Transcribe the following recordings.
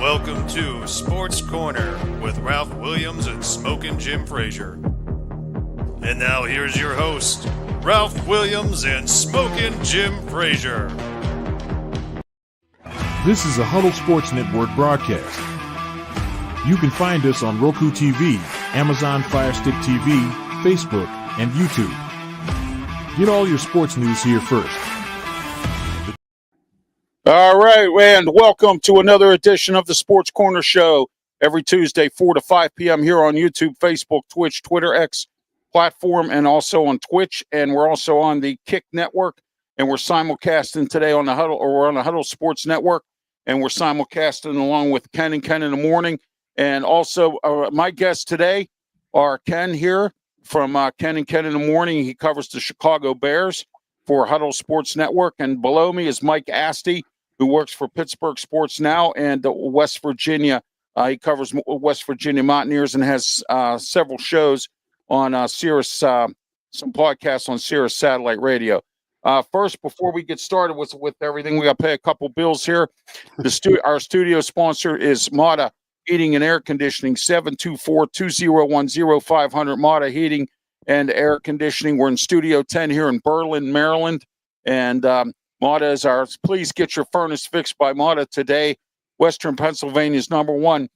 Welcome to Sports Corner with Ralph Williams and Smkin Jim Frazier. And now here's your host, Ralph Williams and Smkin Jim Frazier. This is a Huddle Sports Network broadcast. You can find us on Roku TV, Amazon Fire Stick TV, Facebook, and YouTube. Get all your sports news here first. All right, and welcome to another edition of the Sports Corner Show. Every Tuesday, 4 to 5 p.m. here on YouTube, Facebook, Twitch, Twitter, X platform, and also on Twitch. And we're also on the Kick Network, and we're simulcasting today on the Huddle, or we're on the Huddle Sports Network, and we're simulcasting along with Ken and Ken in the morning. And also, my guests today are Ken here from Ken and Ken in the morning. He covers the Chicago Bears for Huddle Sports Network, and below me is Mike ASTI, who works for Pittsburgh Sports Now and West Virginia. He covers West Virginia Mountaineers and has several shows on Sirius, some podcasts on Sirius Satellite Radio. First, before we get started with everything, we got to pay a couple bills here. Our studio sponsor is Mata Heating and Air Conditioning, 724-201-0500, Mata Heating and Air Conditioning. We're in Studio 10 here in Berlin, Maryland, and Mata is ours. Please get your furnace fixed by Mata today. Western Pennsylvania's #1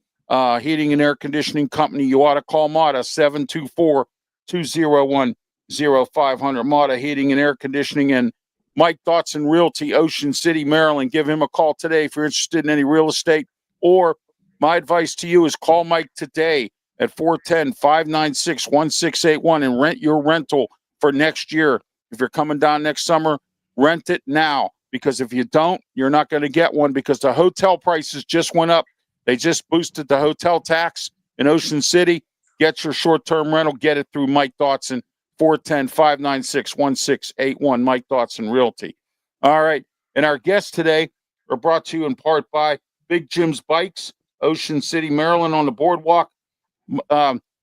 heating and air conditioning company. You ought to call Mata, 724-201-0500. Mata Heating and Air Conditioning. And Mike Dotson Realty, Ocean City, Maryland. Give him a call today if you're interested in any real estate. Or my advice to you is call Mike today at 410-596-1681 and rent your rental for next year. If you're coming down next summer, rent it now, because if you don't, you're not going to get one, because the hotel prices just went up. They just boosted the hotel tax in Ocean City. Get your short-term rental. Get it through Mike Dotson, 410-596-1681, Mike Dotson Realty. All right, and our guests today are brought to you in part by Big Jim's Bikes, Ocean City, Maryland, on the boardwalk.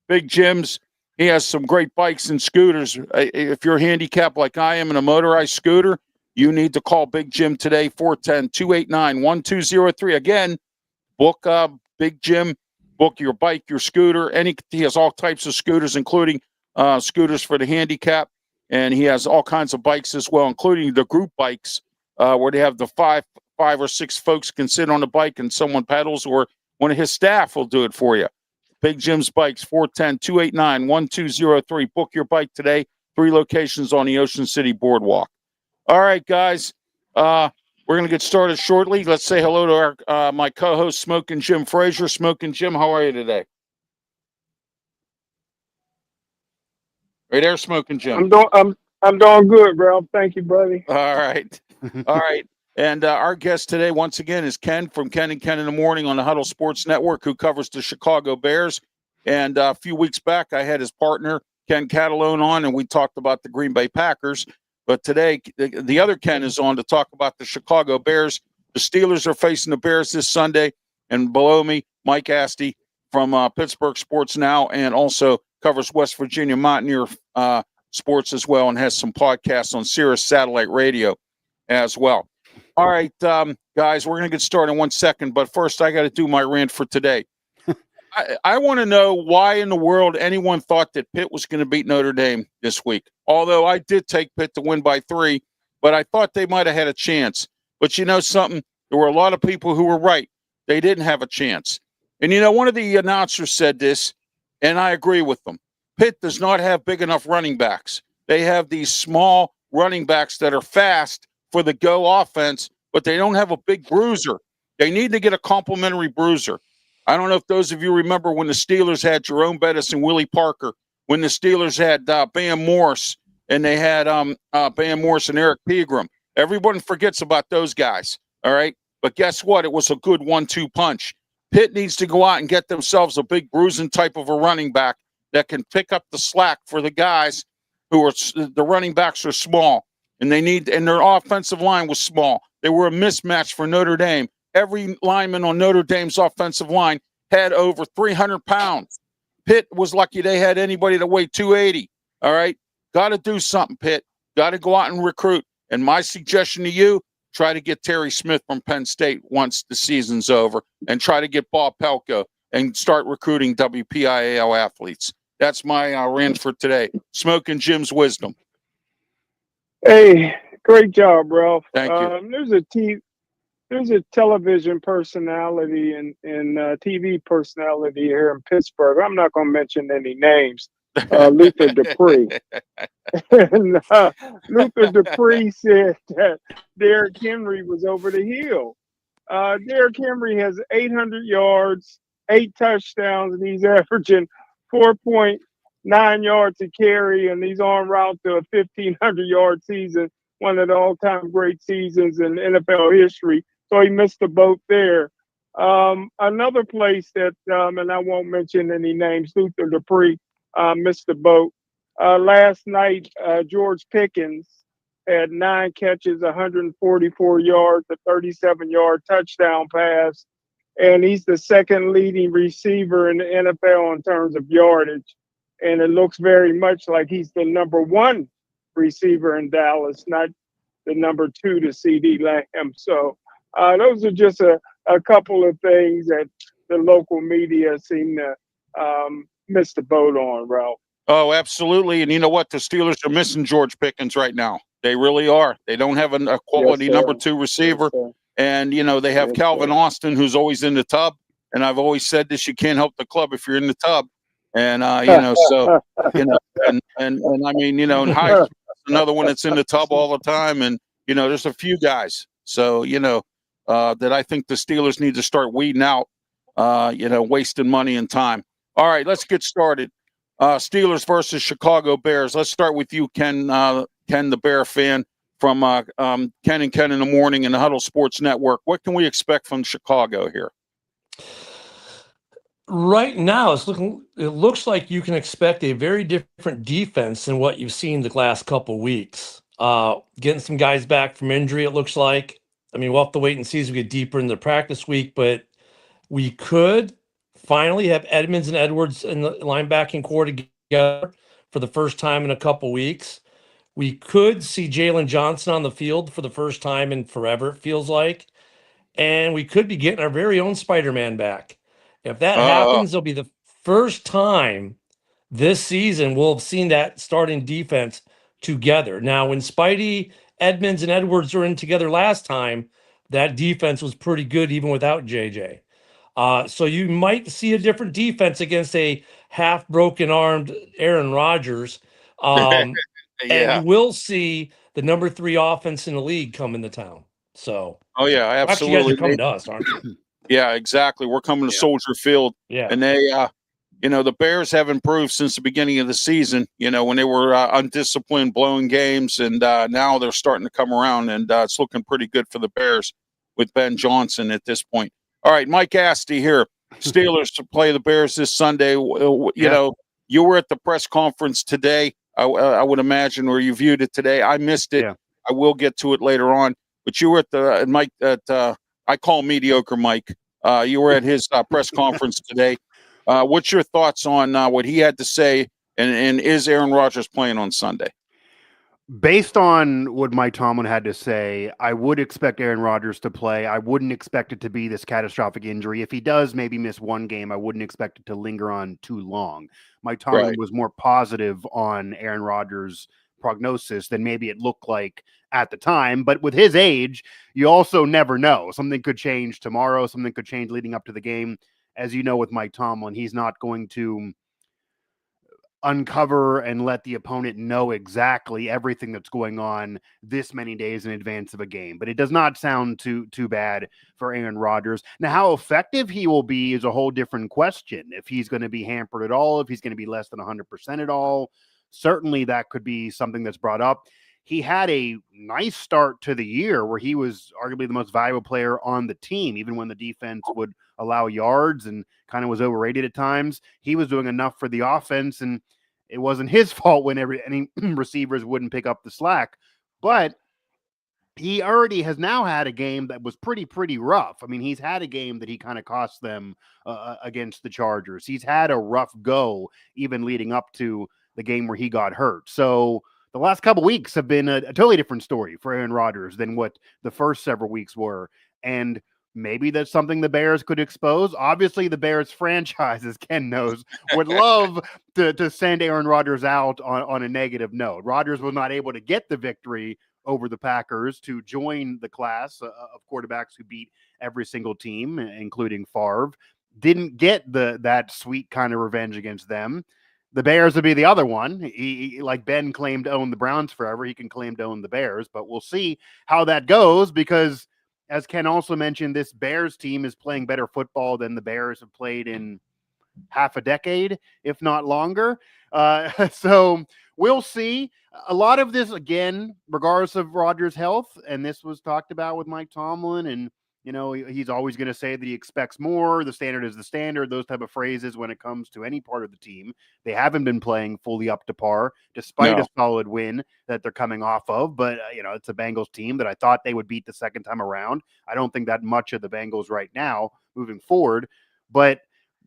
Big Jim's, he has some great bikes and scooters. If you're handicapped like I am in a motorized scooter, you need to call Big Jim today, 410-289-1203. Again, book Big Jim, book your bike, your scooter. He has all types of scooters, including scooters for the handicap, and he has all kinds of bikes as well, including the group bikes, where they have the five or six folks can sit on the bike and someone pedals, or one of his staff will do it for you. Big Jim's Bikes, 410-289-1203. Book your bike today. 3 locations on the Ocean City Boardwalk. All right, guys. We're going to get started shortly. Let's say hello to my co-host, Smkin Jim Frazier. Smkin Jim, how are you today? Right there, Smkin Jim. I'm doing good, bro. Thank you, buddy. All right. All right. And our guest today, once again, is Ken from Ken and Ken in the Morning on the Huddle Sports Network, who covers the Chicago Bears. And a few weeks back, I had his partner, Ken Catalone, on, and we talked about the Green Bay Packers. But today, the other Ken is on to talk about the Chicago Bears. The Steelers are facing the Bears this Sunday. And below me, Mike ASTI from Pittsburgh Sports Now, and also covers West Virginia Mountaineer sports as well, and has some podcasts on Sirius Satellite Radio as well. All right, guys, we're going to get started in 1 second. But first, I got to do my rant for today. I want to know why in the world anyone thought that Pitt was going to beat Notre Dame this week. Although I did take Pitt to win by 3, but I thought they might have had a chance. But you know something? There were a lot of people who were right. They didn't have a chance. And, you know, one of the announcers said this, and I agree with them. Pitt does not have big enough running backs. They have these small running backs that are fast for the go offense, but they don't have a big bruiser. They need to get a complimentary bruiser. I don't know if those of you remember when the Steelers had Jerome Bettis and Willie Parker, when the Steelers had Bam Morse, and they had Bam Morse and Eric Pegram. Everyone forgets about those guys, all right? But guess what? It was a good 1-2 punch. Pitt needs to go out and get themselves a big bruising type of a running back that can pick up the slack for the guys who are the running backs are small, and their offensive line was small. They were a mismatch for Notre Dame. Every lineman on Notre Dame's offensive line had over 300 pounds. Pitt was lucky they had anybody that weighed 280. All right? Got to do something, Pitt. Got to go out and recruit. And my suggestion to you, try to get Terry Smith from Penn State once the season's over, and try to get Bob Pelko and start recruiting WPIAL athletes. That's my rant for today. Smoking Jim's wisdom. Hey, great job, Ralph. Thank you. There's a television personality and TV personality here in Pittsburgh. I'm not going to mention any names. Luther Dupree. And Luther Dupree said that Derrick Henry was over the hill. Derrick Henry has 800 yards, 8 touchdowns, and he's averaging 4.9 yards a carry, and he's en route to a 1,500-yard season, one of the all-time great seasons in NFL history. So he missed the boat there. Another place that, and I won't mention any names, Luther Dupree missed the boat. Last night, George Pickens had 9 catches, 144 yards, a 37-yard touchdown pass, and he's the second leading receiver in the NFL in terms of yardage. And it looks very much like he's the number 1 receiver in Dallas, not the number 2 to CD Lamb. So those are just a couple of things that the local media seem to miss the boat on, Ralph. Oh, absolutely. And you know what? The Steelers are missing George Pickens right now. They really are. They don't have a quality number 2 receiver. Yes, and, you know, they have Calvin Austin, who's always in the tub. And I've always said this, you can't help the club if you're in the tub. And, you know, so, you know, and I mean, you know, and Hyde, another one that's in the tub all the time. And, you know, there's a few guys. So, you know, that I think the Steelers need to start weeding out, you know, wasting money and time. All right, let's get started. Steelers versus Chicago Bears. Let's start with you, Ken, Ken, the Bear fan from Ken and Ken in the Morning and the Huddle Sports Network. What can we expect from Chicago here? Right now, it looks like you can expect a very different defense than what you've seen the last couple of weeks. Getting some guys back from injury, it looks like. I mean, we'll have to wait and see as we get deeper into the practice week, but we could finally have Edmonds and Edwards in the linebacking core together for the first time in a couple weeks. We could see Jalen Johnson on the field for the first time in forever, it feels like. And we could be getting our very own Spider-Man back. If that happens, it'll be the first time this season we'll have seen that starting defense together. Now, when Spidey, Edmonds, and Edwards were in together last time, that defense was pretty good even without JJ. So you might see a different defense against a half-broken-armed Aaron Rodgers. And you will see the number 3 offense in the league come into town. So, oh yeah, absolutely. Actually, you guys are coming to us, aren't you? Yeah, exactly. We're coming to Soldier Field. Yeah. And they, you know, the Bears have improved since the beginning of the season, you know, when they were undisciplined, blowing games. And now they're starting to come around, and it's looking pretty good for the Bears with Ben Johnson at this point. All right, Mike ASTI here. Steelers to play the Bears this Sunday. You know, you were at the press conference today, I would imagine, or you viewed it today. I missed it. Yeah. I will get to it later on. But you were at the Mike I call mediocre Mike. You were at his press conference today. What's your thoughts on what he had to say? And is Aaron Rodgers playing on Sunday? Based on what Mike Tomlin had to say, I would expect Aaron Rodgers to play. I wouldn't expect it to be this catastrophic injury. If he does maybe miss one game, I wouldn't expect it to linger on too long. Mike Tomlin was more positive on Aaron Rodgers' prognosis than maybe it looked like at the time. But with his age, you also never know. Something could change tomorrow. Something could change leading up to the game. As you know, with Mike Tomlin, he's not going to uncover and let the opponent know exactly everything that's going on this many days in advance of a game. But it does not sound too bad for Aaron Rodgers. Now, how effective he will be is a whole different question. If he's going to be hampered at all, if he's going to be less than 100% at all, certainly that could be something that's brought up. He had a nice start to the year where he was arguably the most valuable player on the team, even when the defense would allow yards and kind of was overrated at times. He was doing enough for the offense, and it wasn't his fault when any receivers wouldn't pick up the slack. But he already has now had a game that was pretty rough. I mean, he's had a game that he kind of cost them against the Chargers. He's had a rough go even leading up to the game where he got hurt. So the last couple weeks have been a totally different story for Aaron Rodgers than what the first several weeks were. And maybe that's something the Bears could expose. Obviously, the Bears franchise, as Ken knows, would love to send Aaron Rodgers out on a negative note. Rodgers was not able to get the victory over the Packers to join the class of quarterbacks who beat every single team, including Favre. Didn't get that sweet kind of revenge against them. The Bears would be the other one. He, like Ben claimed to own the Browns forever, he can claim to own the Bears, but we'll see how that goes because, as Ken also mentioned, this Bears team is playing better football than the Bears have played in half a decade, if not longer. So we'll see. A lot of this, again, regardless of Rodgers' health, and this was talked about with Mike Tomlin, and he's always going to say that he expects more. The standard is the standard, those type of phrases when it comes to any part of the team. They haven't been playing fully up to par, despite a solid win that they're coming off of. But, it's a Bengals team that I thought they would beat the second time around. I don't think that much of the Bengals right now moving forward, but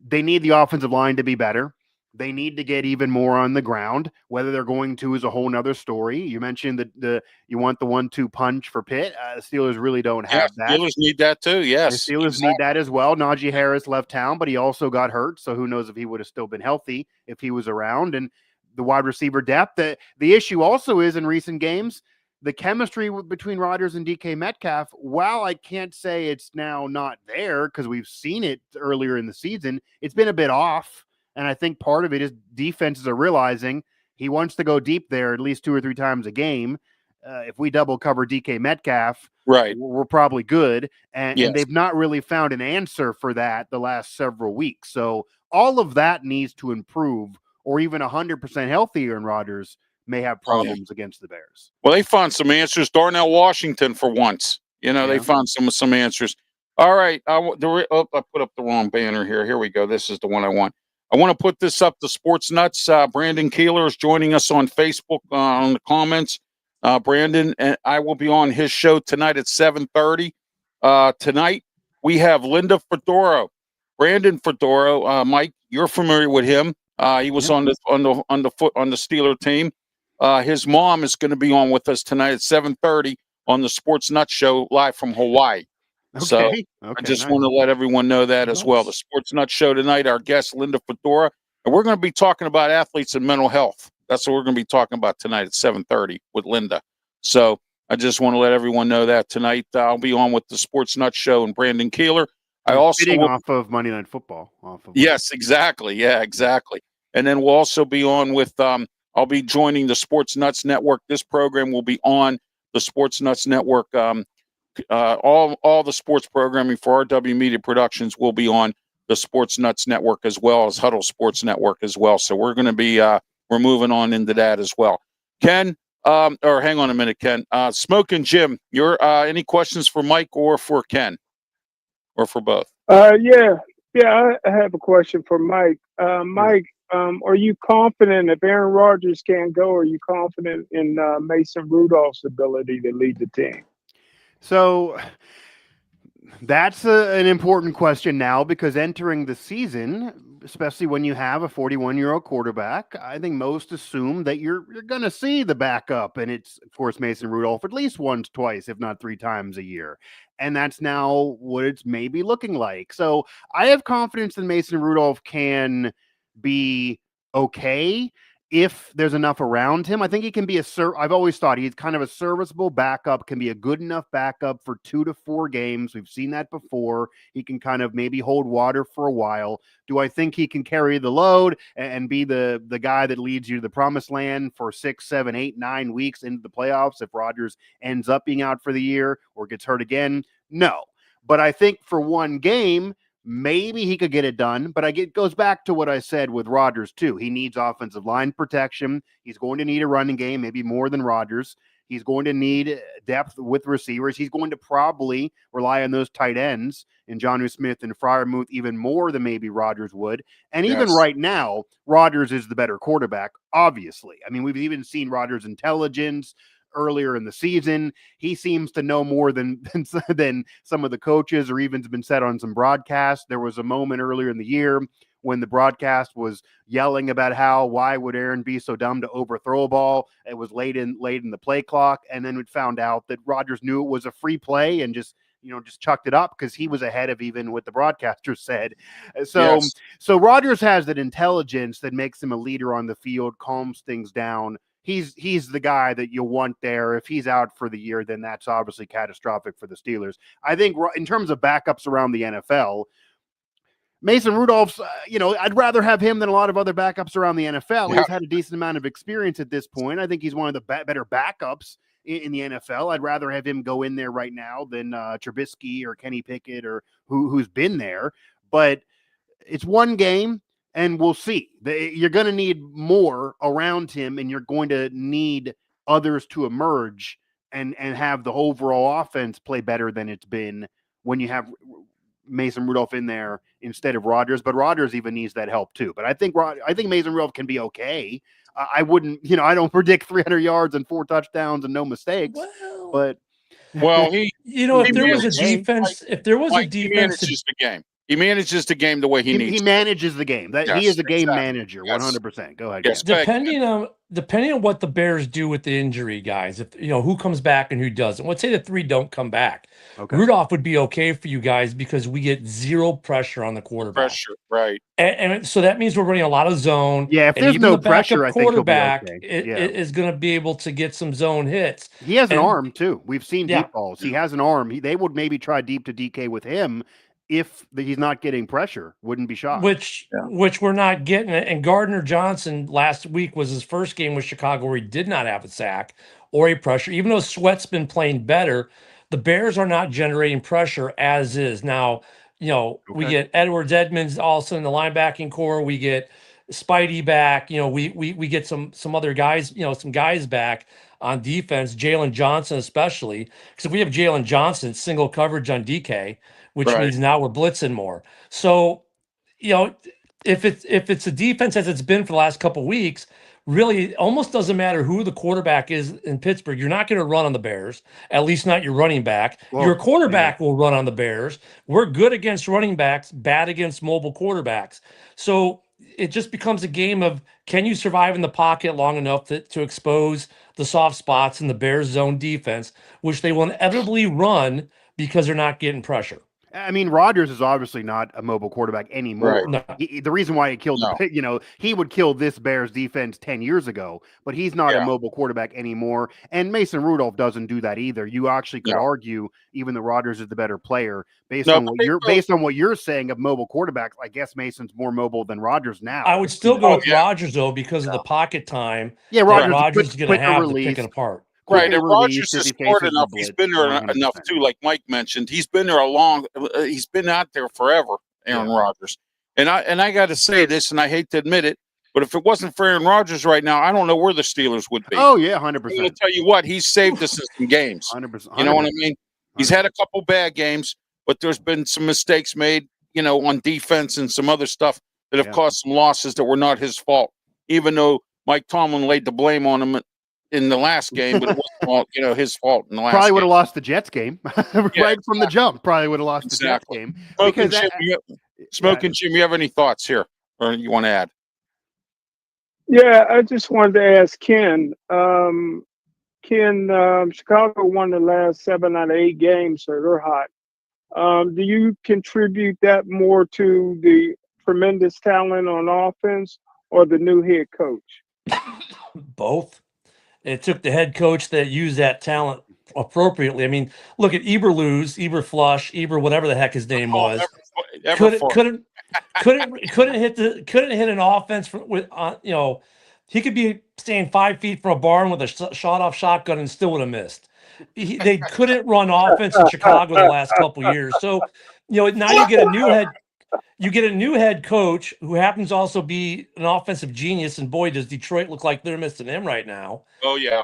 they need the offensive line to be better. They need to get even more on the ground. Whether they're going to is a whole nother story. You mentioned that you want the 1-2 punch for Pitt. The Steelers really don't have that. Steelers need that too. Yes, the Steelers need that as well. Najee Harris left town, but he also got hurt. So who knows if he would have still been healthy if he was around. And the wide receiver depth. The issue also is in recent games, the chemistry between Rodgers and DK Metcalf, while I can't say it's now not there because we've seen it earlier in the season, it's been a bit off. And I think part of it is defenses are realizing he wants to go deep there at least 2 or 3 times a game. If we double cover DK Metcalf, right, we're probably good. And they've not really found an answer for that the last several weeks. So all of that needs to improve, or even 100% healthy Aaron Rodgers may have problems against the Bears. Well, they found some answers. Darnell Washington for once. They found some answers. All right. I put up the wrong banner here. Here we go. This is the one I want. I want to put this up to Sports Nuts. Brandon Keeler is joining us on Facebook on the comments. Brandon and I will be on his show tonight at 7:30. Tonight we have Linda Fedoro, Brandon Fedoro. Mike, you're familiar with him. He was on the Steeler team. His mom is going to be on with us tonight at 7:30 on the Sports Nuts show live from Hawaii. Okay. So I just want to let everyone know that as well. The Sports Nuts show tonight, our guest, Linda Fedora, and we're going to be talking about athletes and mental health. That's what we're going to be talking about tonight at 7:30 with Linda. So I just want to let everyone know that tonight I'll be on with the Sports Nuts show and Brandon Keeler. I also off of Monday Night Football. Yes, exactly. Yeah, exactly. And then we'll also be on with I'll be joining the Sports Nuts Network. This program will be on the Sports Nuts Network. All the sports programming for RW Media Productions will be on the Sports Nuts Network as well as Huddle Sports Network as well. So we're going to be we're moving on into that as well. Ken, or hang on a minute, Ken. Smkin Jim, you're any questions for Mike or for Ken, or for both? Yeah. I have a question for Mike. Mike, are you confident if Aaron Rodgers can't go? Are you confident in Mason Rudolph's ability to lead the team? So that's an important question now, because entering the season, especially when you have a 41-year-old quarterback, I think most assume that you're going to see the backup. And it's, of course, Mason Rudolph at least once, twice, if not 3 times a year. And that's now what it's maybe looking like. So I have confidence that Mason Rudolph can be okay if there's enough around him. I think he can be I've always thought he's kind of a serviceable backup, can be a good enough backup for 2 to 4 games. We've seen that before. He can kind of maybe hold water for a while. Do I think he can carry the load and be the guy that leads you to the promised land for 6, 7, 8, 9 weeks into the playoffs if Rodgers ends up being out for the year or gets hurt again? No. But I think for one game, maybe he could get it done, but it goes back to what I said with Rodgers too. He needs offensive line protection. He's going to need a running game, maybe more than Rodgers. He's going to need depth with receivers. He's going to probably rely on those tight ends in Jonnu Smith and Freiermuth even more than maybe Rodgers would. And even right now, Rodgers is the better quarterback, obviously. I mean, we've even seen Rodgers' intelligence earlier in the season. He seems to know more than some of the coaches, or even has been said on some broadcasts. There was a moment earlier in the year when the broadcast was yelling about why would Aaron be so dumb to overthrow a ball? It was late in the play clock, and then we found out that Rodgers knew it was a free play and just chucked it up because he was ahead of even what the broadcaster said. So Yes. so Rodgers has that intelligence that makes him a leader on the field, calms things down. He's the guy that you want there. If he's out for the year, then that's obviously catastrophic for the Steelers. I think in terms of backups around the NFL, Mason Rudolph's, I'd rather have him than a lot of other backups around the NFL. Yeah. He's had a decent amount of experience at this point. I think he's one of the better backups in the NFL. I'd rather have him go in there right now than Trubisky or Kenny Pickett or who's been there. But it's one game, and we'll see. You're going to need more around him, and you're going to need others to emerge and have the overall offense play better than it's been when you have Mason Rudolph in there instead of Rodgers, but Rodgers even needs that help too. But I think Mason Rudolph can be okay. I wouldn't, I don't predict 300 yards and 4 touchdowns and no mistakes. But he, if there was a defense, he manages the game. He manages the game the way he needs. He manages the game. He is a game manager, Yes. 100%. Go ahead. Yes. depending on what the Bears do with the injury guys, if who comes back and who doesn't. Let's say the 3 don't come back. Okay. Rudolph would be okay for you guys because we get 0 pressure on the quarterback. Pressure, right? And so that means we're running a lot of zone. Yeah, if and there's even no the backup pressure, I think he'll be quarterback okay. is going to be able to get some zone hits. He has an arm too. We've seen Yeah. deep balls. He has an arm. They would maybe try deep to DK with him if he's not getting pressure. Wouldn't be shocked. Which we're not getting. And Gardner Johnson last week was his first game with Chicago where he did not have a sack or a pressure. Even though Sweat's been playing better, the Bears are not generating pressure as is. Now, we get Edwards Edmonds also in the linebacking core. We get Spidey back. We get some other guys, some guys back on defense, Jalen Johnson especially. Because if we have Jalen Johnson, it's single coverage on DK, which means now we're blitzing more. So, if it's a defense as it's been for the last couple of weeks, really it almost doesn't matter who the quarterback is in Pittsburgh. You're not going to run on the Bears, at least not your running back. Well, your quarterback will run on the Bears. We're good against running backs, bad against mobile quarterbacks. So it just becomes a game of, can you survive in the pocket long enough to expose the soft spots in the Bears zone defense, which they will inevitably run because they're not getting pressure. I mean, Rodgers is obviously not a mobile quarterback anymore. Right. No. The reason why he killed, he would kill this Bears defense 10 years ago, but he's not a mobile quarterback anymore. And Mason Rudolph doesn't do that either. You actually could argue even though Rodgers is the better player based on what you're saying of mobile quarterbacks. I guess Mason's more mobile than Rodgers now. I would still go with Rodgers though because of the pocket time. Yeah, Rodgers is going to have to pick it apart. Right, and Rodgers is smart enough. He's been there 100%. enough too, like Mike mentioned. He's been there he's been out there forever, Aaron Rodgers. And I got to say this, and I hate to admit it, but if it wasn't for Aaron Rodgers right now, I don't know where the Steelers would be. Oh yeah, 100%. I'm going to tell you what, he's saved us in some games. 100%. You know what I mean? He's had a couple bad games, but there's been some mistakes made, on defense and some other stuff that have caused some losses that were not his fault. Even though Mike Tomlin laid the blame on him in the last game, but it wasn't his fault in the last Probably would game. have lost the Jets game right from the jump. Probably would have lost the Jets game. Smkin' Jim, you have any thoughts here or you want to add? Yeah, I just wanted to ask Ken. Chicago won the last 7 out of 8 games, so they're hot. Do you contribute that more to the tremendous talent on offense or the new head coach? Both. It took the head coach that used that talent appropriately. I mean, look at Eberflush, whatever the heck his name was. Couldn't hit an offense he could be staying 5 feet from a barn with a shot-off shotgun and still would have missed. They couldn't run offense in Chicago the last couple of years. So, now you get a new head coach who happens to also be an offensive genius, and boy, does Detroit look like they're missing him right now. Oh yeah,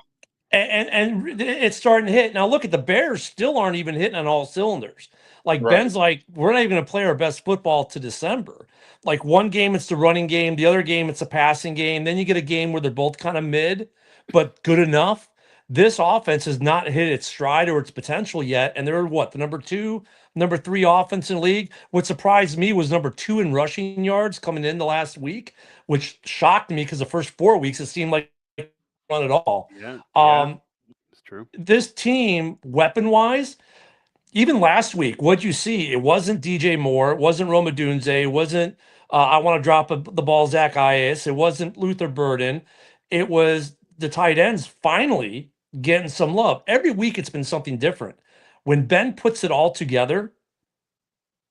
and it's starting to hit now. Look at the Bears; still aren't even hitting on all cylinders. Like Ben's like, we're not even going to play our best football to December. Like one game it's the running game, the other game it's a passing game. Then you get a game where they're both kind of mid, but good enough. This offense has not hit its stride or its potential yet. And they're what, the number 2, number 3 offense in the league? What surprised me was number 2 in rushing yards coming in the last week, which shocked me because the first 4 weeks it seemed like run at all. Yeah, it's true. This team, weapon-wise, even last week, what'd you see? It wasn't DJ Moore. It wasn't Roma Dunze. It wasn't I want to drop the ball, Zach Ias. It wasn't Luther Burden. It was the tight ends finally getting some love. Every week it's been something different. When Ben puts it all together,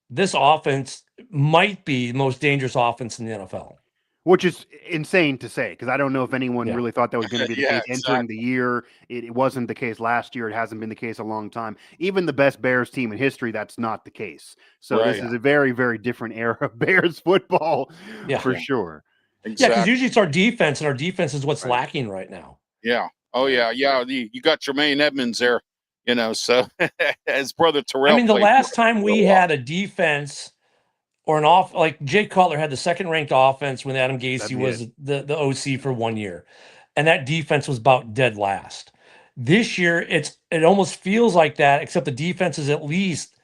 this offense might be the most dangerous offense in the NFL. Which is insane to say, because I don't know if anyone Yeah. really thought that was going to be the Yeah, case entering the year. It wasn't the case last year. It hasn't been the case a long time. Even the best Bears team in history, that's not the case. So Right. this is a very, very different era of Bears football, Yeah. for sure. Yeah, Exactly. because usually it's our defense, and our defense is what's lacking right now. Yeah. Oh, yeah. Yeah. You got Jermaine Edmonds there, so his brother Terrell. I mean, the played last for him time for a we while. had a defense or an off, like Jay Cutler had the second ranked offense when Adam Gase That'd be was the OC for 1 year. And that defense was about dead last. This year, it almost feels like that, except the defense is at least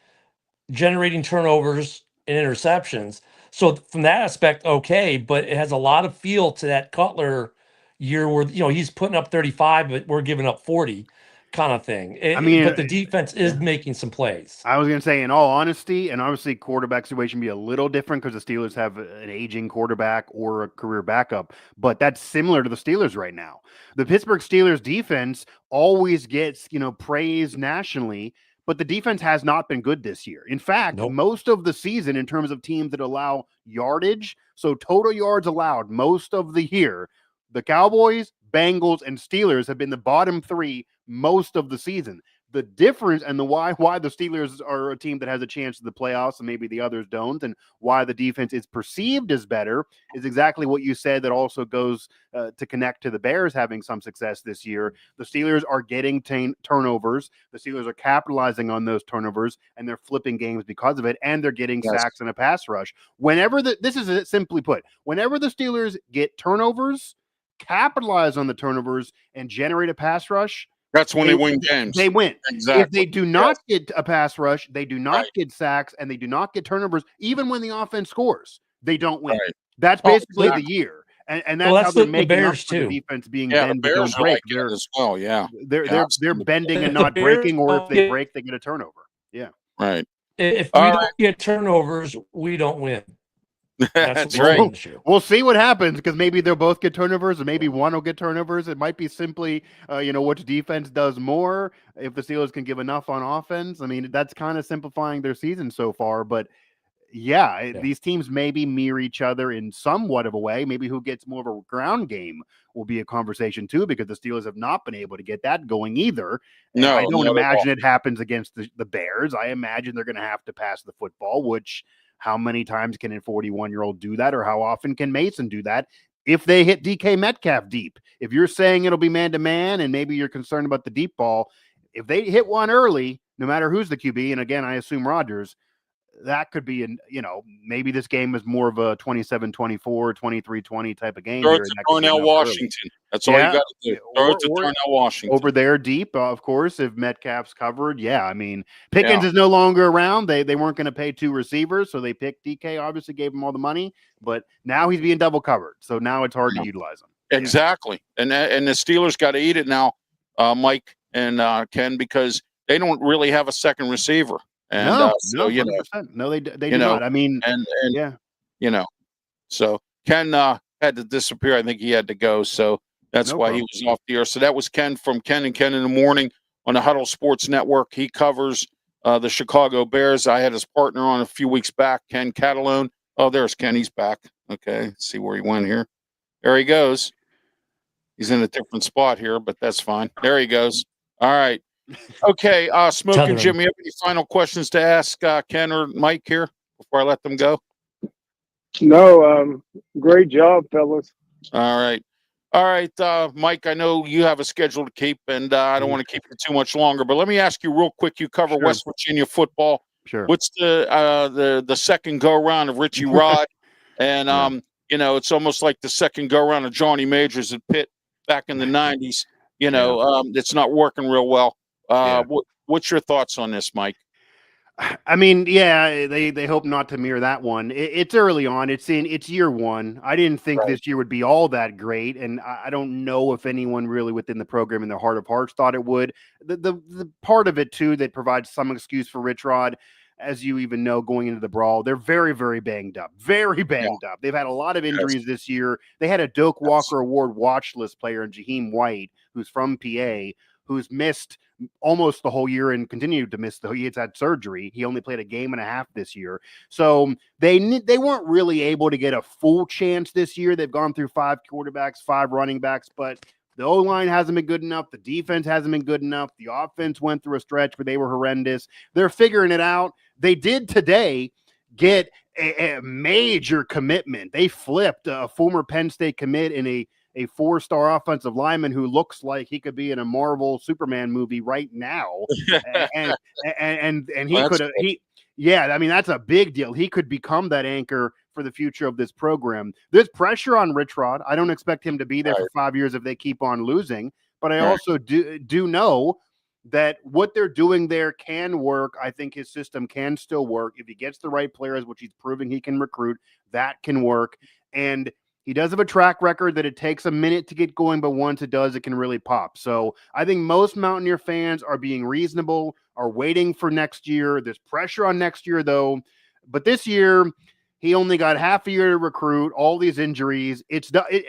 generating turnovers and interceptions. So from that aspect, okay, but it has a lot of feel to that Cutler year where, he's putting up 35, but we're giving up 40 kind of thing. But the defense is making some plays. I was going to say, in all honesty, and obviously quarterback situation be a little different because the Steelers have an aging quarterback or a career backup, but that's similar to the Steelers right now. The Pittsburgh Steelers defense always gets, praise nationally, but the defense has not been good this year. In fact, most of the season in terms of teams that allow yardage, so total yards allowed most of the year, the Cowboys, Bengals, and Steelers have been the bottom 3 most of the season. The difference and the why the Steelers are a team that has a chance to the playoffs and maybe the others don't, and why the defense is perceived as better is exactly what you said. That also goes to connect to the Bears having some success this year. The Steelers are getting turnovers. The Steelers are capitalizing on those turnovers, and they're flipping games because of it, and they're getting sacks and a pass rush. This is it, simply put, whenever the Steelers get turnovers, capitalize on the turnovers, and generate a pass rush, that's when they win games. They win. Exactly. If they do not get a pass rush, they do not get sacks, and they do not get turnovers, even when the offense scores, they don't win. Right. That's basically the year. And that's how they're making up for the defense being bent, the Bears don't break. Are like as well. Yeah. They're bending and not breaking, or if they break, they get a turnover. Yeah. Right. If we don't get turnovers, we don't win. That's right. We'll see what happens, because maybe they'll both get turnovers, and maybe one will get turnovers. It might be simply, which defense does more. If the Steelers can give enough on offense, I mean, that's kind of simplifying their season so far. But these teams maybe mirror each other in somewhat of a way. Maybe who gets more of a ground game will be a conversation too, because the Steelers have not been able to get that going either. And I don't imagine it happens against the Bears. I imagine they're going to have to pass the football, which. How many times can a 41-year-old do that, or how often can Mason do that if they hit DK Metcalf deep? If you're saying it'll be man-to-man and maybe you're concerned about the deep ball, if they hit one early, no matter who's the QB, and again, I assume Rodgers, that could be, maybe this game is more of a 27-24, 23-20 type of game. Throw it to Darnell Washington. Early. That's all you got to do. Throw it to Darnell Washington. Over there deep, of course, if Metcalf's covered. Yeah, I mean, Pickens is no longer around. They weren't going to pay 2 receivers, so they picked DK, obviously gave him all the money, but now he's being double covered, so now it's hard to utilize him. Exactly. And the Steelers got to eat it now, Mike and Ken, because they don't really have a second receiver. And no, they do not. I mean, so Ken had to disappear. I think he had to go. So that's why he was off the air. So that was Ken from Ken and Ken in the Morning on the Huddle Sports Network. He covers the Chicago Bears. I had his partner on a few weeks back, Ken Catalone. Oh, there's Ken. He's back. Okay. Let's see where he went here. There he goes. He's in a different spot here, but that's fine. There he goes. All right. Okay, Smkin Jim, you have any final questions to ask Ken or Mike here before I let them go? No, great job, fellas. All right, Mike, I know you have a schedule to keep, and I don't want to keep you too much longer, but let me ask you real quick. You cover West Virginia football. Sure. What's the second go-around of Richie Rod? And, it's almost like the second go-around of Johnny Majors at Pitt back in the 90s. it's not working real well. Yeah. What's your thoughts on this, Mike? I mean, yeah, they hope not to mirror that one. It's early on. It's year one. I didn't think this year would be all that great, and I don't know if anyone really within the program in their heart of hearts thought it would. The part of it too that provides some excuse for Rich Rod, as you even know, going into the brawl, they're very, very banged up. Very banged up. They've had a lot of injuries this year. They had a Doak Walker Award watch list player in Jaheim White, who's from PA, who's missed almost the whole year and continued to miss. He has had surgery. He only played a game and a half this year. So they weren't really able to get a full chance this year. They've gone through 5 quarterbacks, 5 running backs, but the O-line hasn't been good enough. The defense hasn't been good enough. The offense went through a stretch where they were horrendous. They're figuring it out. They did today get a major commitment. They flipped a former Penn State commit in a 4-star offensive lineman who looks like he could be in a Marvel Superman movie right now. and he could have, I mean, that's a big deal. He could become that anchor for the future of this program. There's pressure on Rich Rod. I don't expect him to be there for 5 years if they keep on losing, but I also do know that what they're doing there can work. I think his system can still work. If he gets the right players, which he's proving he can recruit, that can work. And he does have a track record that it takes a minute to get going, but once it does, it can really pop. So I think most Mountaineer fans are being reasonable, are waiting for next year. There's pressure on next year, though. But this year, he only got half a year to recruit, all these injuries.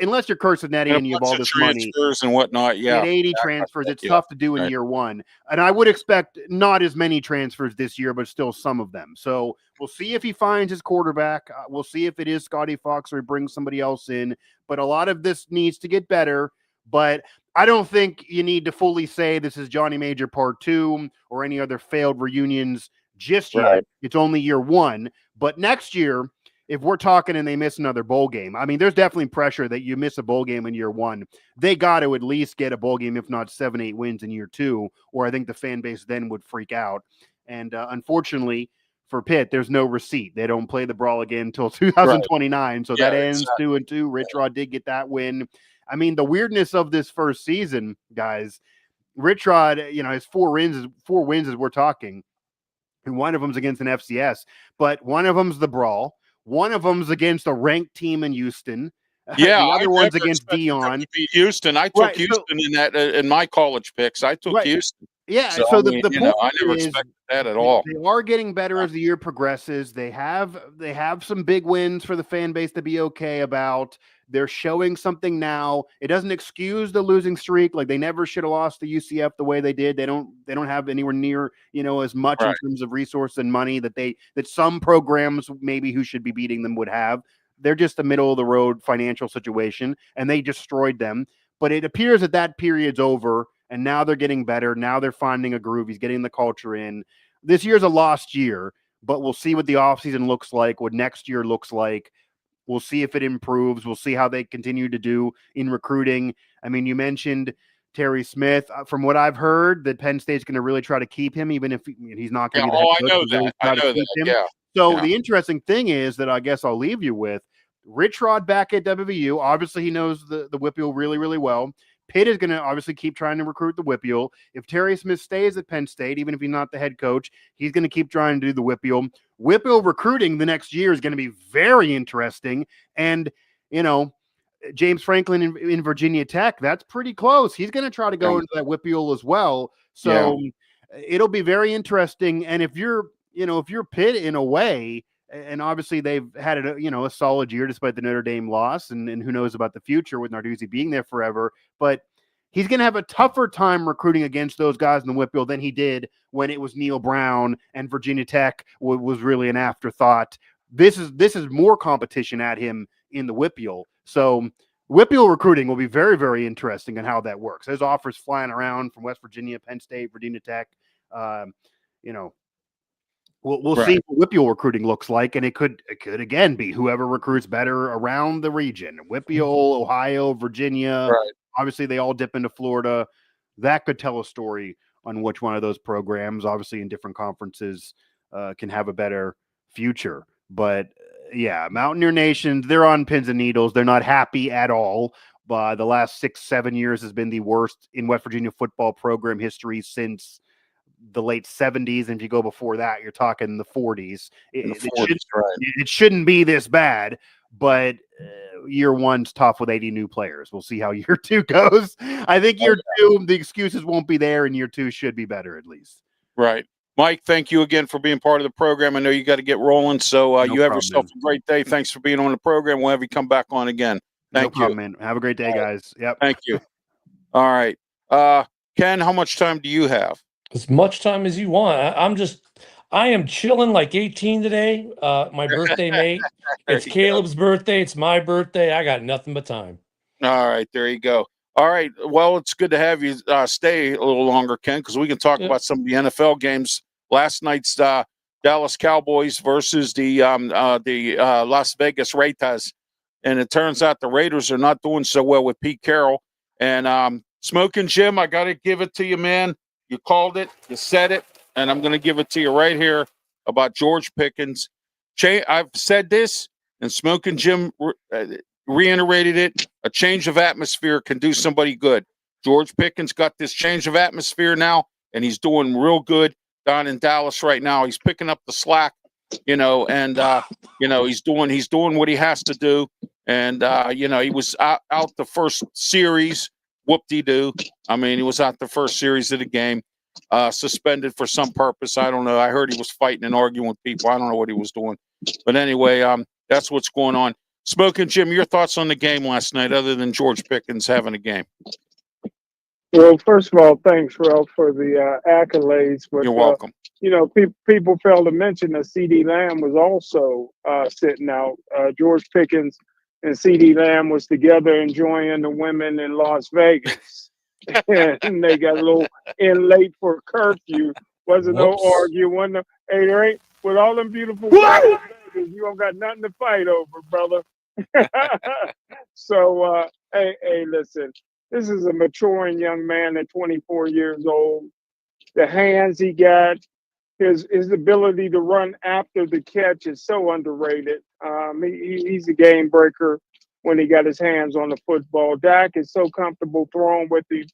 Unless you're Kurt Cinetti and you have all this money. And whatnot, yeah. 80 transfers. It's tough to do in year one. And I would expect not as many transfers this year, but still some of them. So we'll see if he finds his quarterback. We'll see if it is Scotty Fox or he brings somebody else in. But a lot of this needs to get better. But I don't think you need to fully say this is Johnny Major Part 2 or any other failed reunions just yet. It's only year one. But next year, if we're talking and they miss another bowl game, I mean, there's definitely pressure that you miss a bowl game in year one. They got to at least get a bowl game, if not 7-8 wins in year two, or I think the fan base then would freak out. And unfortunately for Pitt, there's no receipt. They don't play the brawl again until 2029. So that ends 2-2. Rich Rod did get that win. I mean, the weirdness of this first season, guys, Rich Rod, his 4 wins as we're talking. And one of them's against an FCS, but one of them's the brawl. One of them's against a ranked team in Houston. Yeah, the other one's against Dion. Houston. I took Houston in my college picks. I took Houston. Yeah, so the point I never expected that at all. They are getting better as the year progresses. They have some big wins for the fan base to be okay about. They're showing something now. It doesn't excuse the losing streak. Like, they never should have lost to UCF the way they did. They don't have anywhere near, as much in terms of resource and money that some programs maybe who should be beating them would have. They're just a middle of the road financial situation, and they destroyed them. But it appears that period's over, and now they're getting better. Now they're finding a groove. He's getting the culture in. This year's a lost year, but we'll see what the offseason looks like, what next year looks like. We'll see if it improves. We'll see how they continue to do in recruiting. I mean, you mentioned Terry Smith. From what I've heard, that Penn State's going to really try to keep him, even if he's not going to be the head coach. I know that. Yeah. So the interesting thing is that I guess I'll leave you with Rich Rod back at WVU. Obviously, he knows the Whippeal really, really well. Pitt is going to obviously keep trying to recruit the Whippeal. If Terry Smith stays at Penn State, even if he's not the head coach, he's going to keep trying to do the Whippeal. Whippeal recruiting the next year is going to be very interesting. And, James Franklin in Virginia Tech, that's pretty close. He's going to try to go into that Whippeal as well. So it'll be very interesting. And if you're Pitt in a way, and obviously they've had a solid year despite the Notre Dame loss, and who knows about the future with Narduzzi being there forever. But he's going to have a tougher time recruiting against those guys in the Whippeal than he did when it was Neil Brown and Virginia Tech was really an afterthought. This is more competition at him in the Whippeal. So Whippeal recruiting will be very, very interesting in how that works. There's offers flying around from West Virginia, Penn State, Virginia Tech. We'll see what Whippeal recruiting looks like, and it could again be whoever recruits better around the region. Whippeal, Ohio, Virginia. Obviously, they all dip into Florida. That could tell a story on which one of those programs, obviously in different conferences, can have a better future. But Mountaineer Nation, they're on pins and needles. They're not happy at all. the last 6-7 years has been the worst in West Virginia football program history since the late 70s. And if you go before that, you're talking the 40s. It shouldn't be this bad, but year one's tough with 80 new players. We'll see how year two goes. I think year two, the excuses won't be there, and year two should be better at least. Right. Mike, thank you again for being part of the program. I know you got to get rolling, so you have yourself a great day. Thanks for being on the program. We'll have you come back on again. Thank you. Man. Have a great day, guys. Yep. Thank you. All right. Ken, how much time do you have? As much time as you want. I am chilling like 18 today. My birthday, mate. It's Caleb's birthday. It's my birthday. I got nothing but time. All right. There you go. All right. Well, it's good to have you stay a little longer, Ken, because we can talk about some of the NFL games. Last night's Dallas Cowboys versus the Las Vegas Raiders. And it turns out the Raiders are not doing so well with Pete Carroll. And Smkin Jim, I got to give it to you, man. You called it. You said it. And I'm going to give it to you right here about George Pickens. I've said this, and Smkin Jim reiterated it. A change of atmosphere can do somebody good. George Pickens got this change of atmosphere now, and he's doing real good down in Dallas right now. He's picking up the slack, and he's doing what he has to do. And he was out the first series. Whoop-de-doo. I mean, he was out the first series of the game, suspended for some purpose. I don't know. I heard he was fighting and arguing with people. I don't know what he was doing. But anyway, that's what's going on. Smkin Jim, your thoughts on the game last night, other than George Pickens having a game? Well, first of all, thanks, Ralph, for the accolades. But, you're welcome. People fail to mention that C.D. Lamb was also sitting out. George Pickens and C.D. Lamb was together enjoying the women in Las Vegas. And they got a little in late for curfew. Wasn't no arguing. Hey, there ain't, with all them beautiful women, you don't got nothing to fight over, brother. So, hey, listen, this is a maturing young man at 24 years old. The hands he got, his ability to run after the catch is so underrated. He's a game breaker when he got his hands on the football. Dak is so comfortable throwing to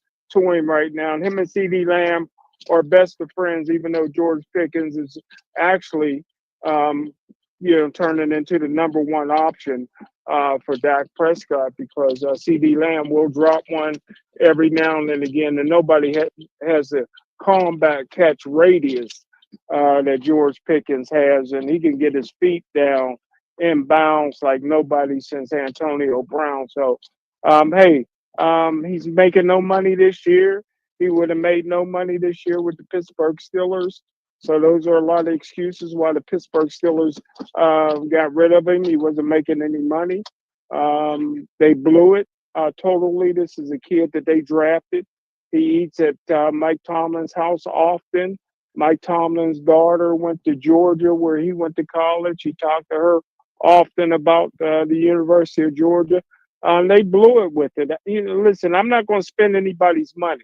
him right now. And him and C.D. Lamb are best of friends, even though George Pickens is actually, turning into the number one option for Dak Prescott, because C.D. Lamb will drop one every now and then again, and nobody has a combat catch radius that George Pickens has, and he can get his feet down in bounds like nobody since Antonio Brown. So, he's making no money this year. He would have made no money this year with the Pittsburgh Steelers. So those are a lot of excuses why the Pittsburgh Steelers got rid of him. He wasn't making any money. They blew it totally. This is a kid that they drafted. He eats at Mike Tomlin's house often. Mike Tomlin's daughter went to Georgia, where he went to college. He talked to her often about the University of Georgia. They blew it with it. Listen, I'm not going to spend anybody's money.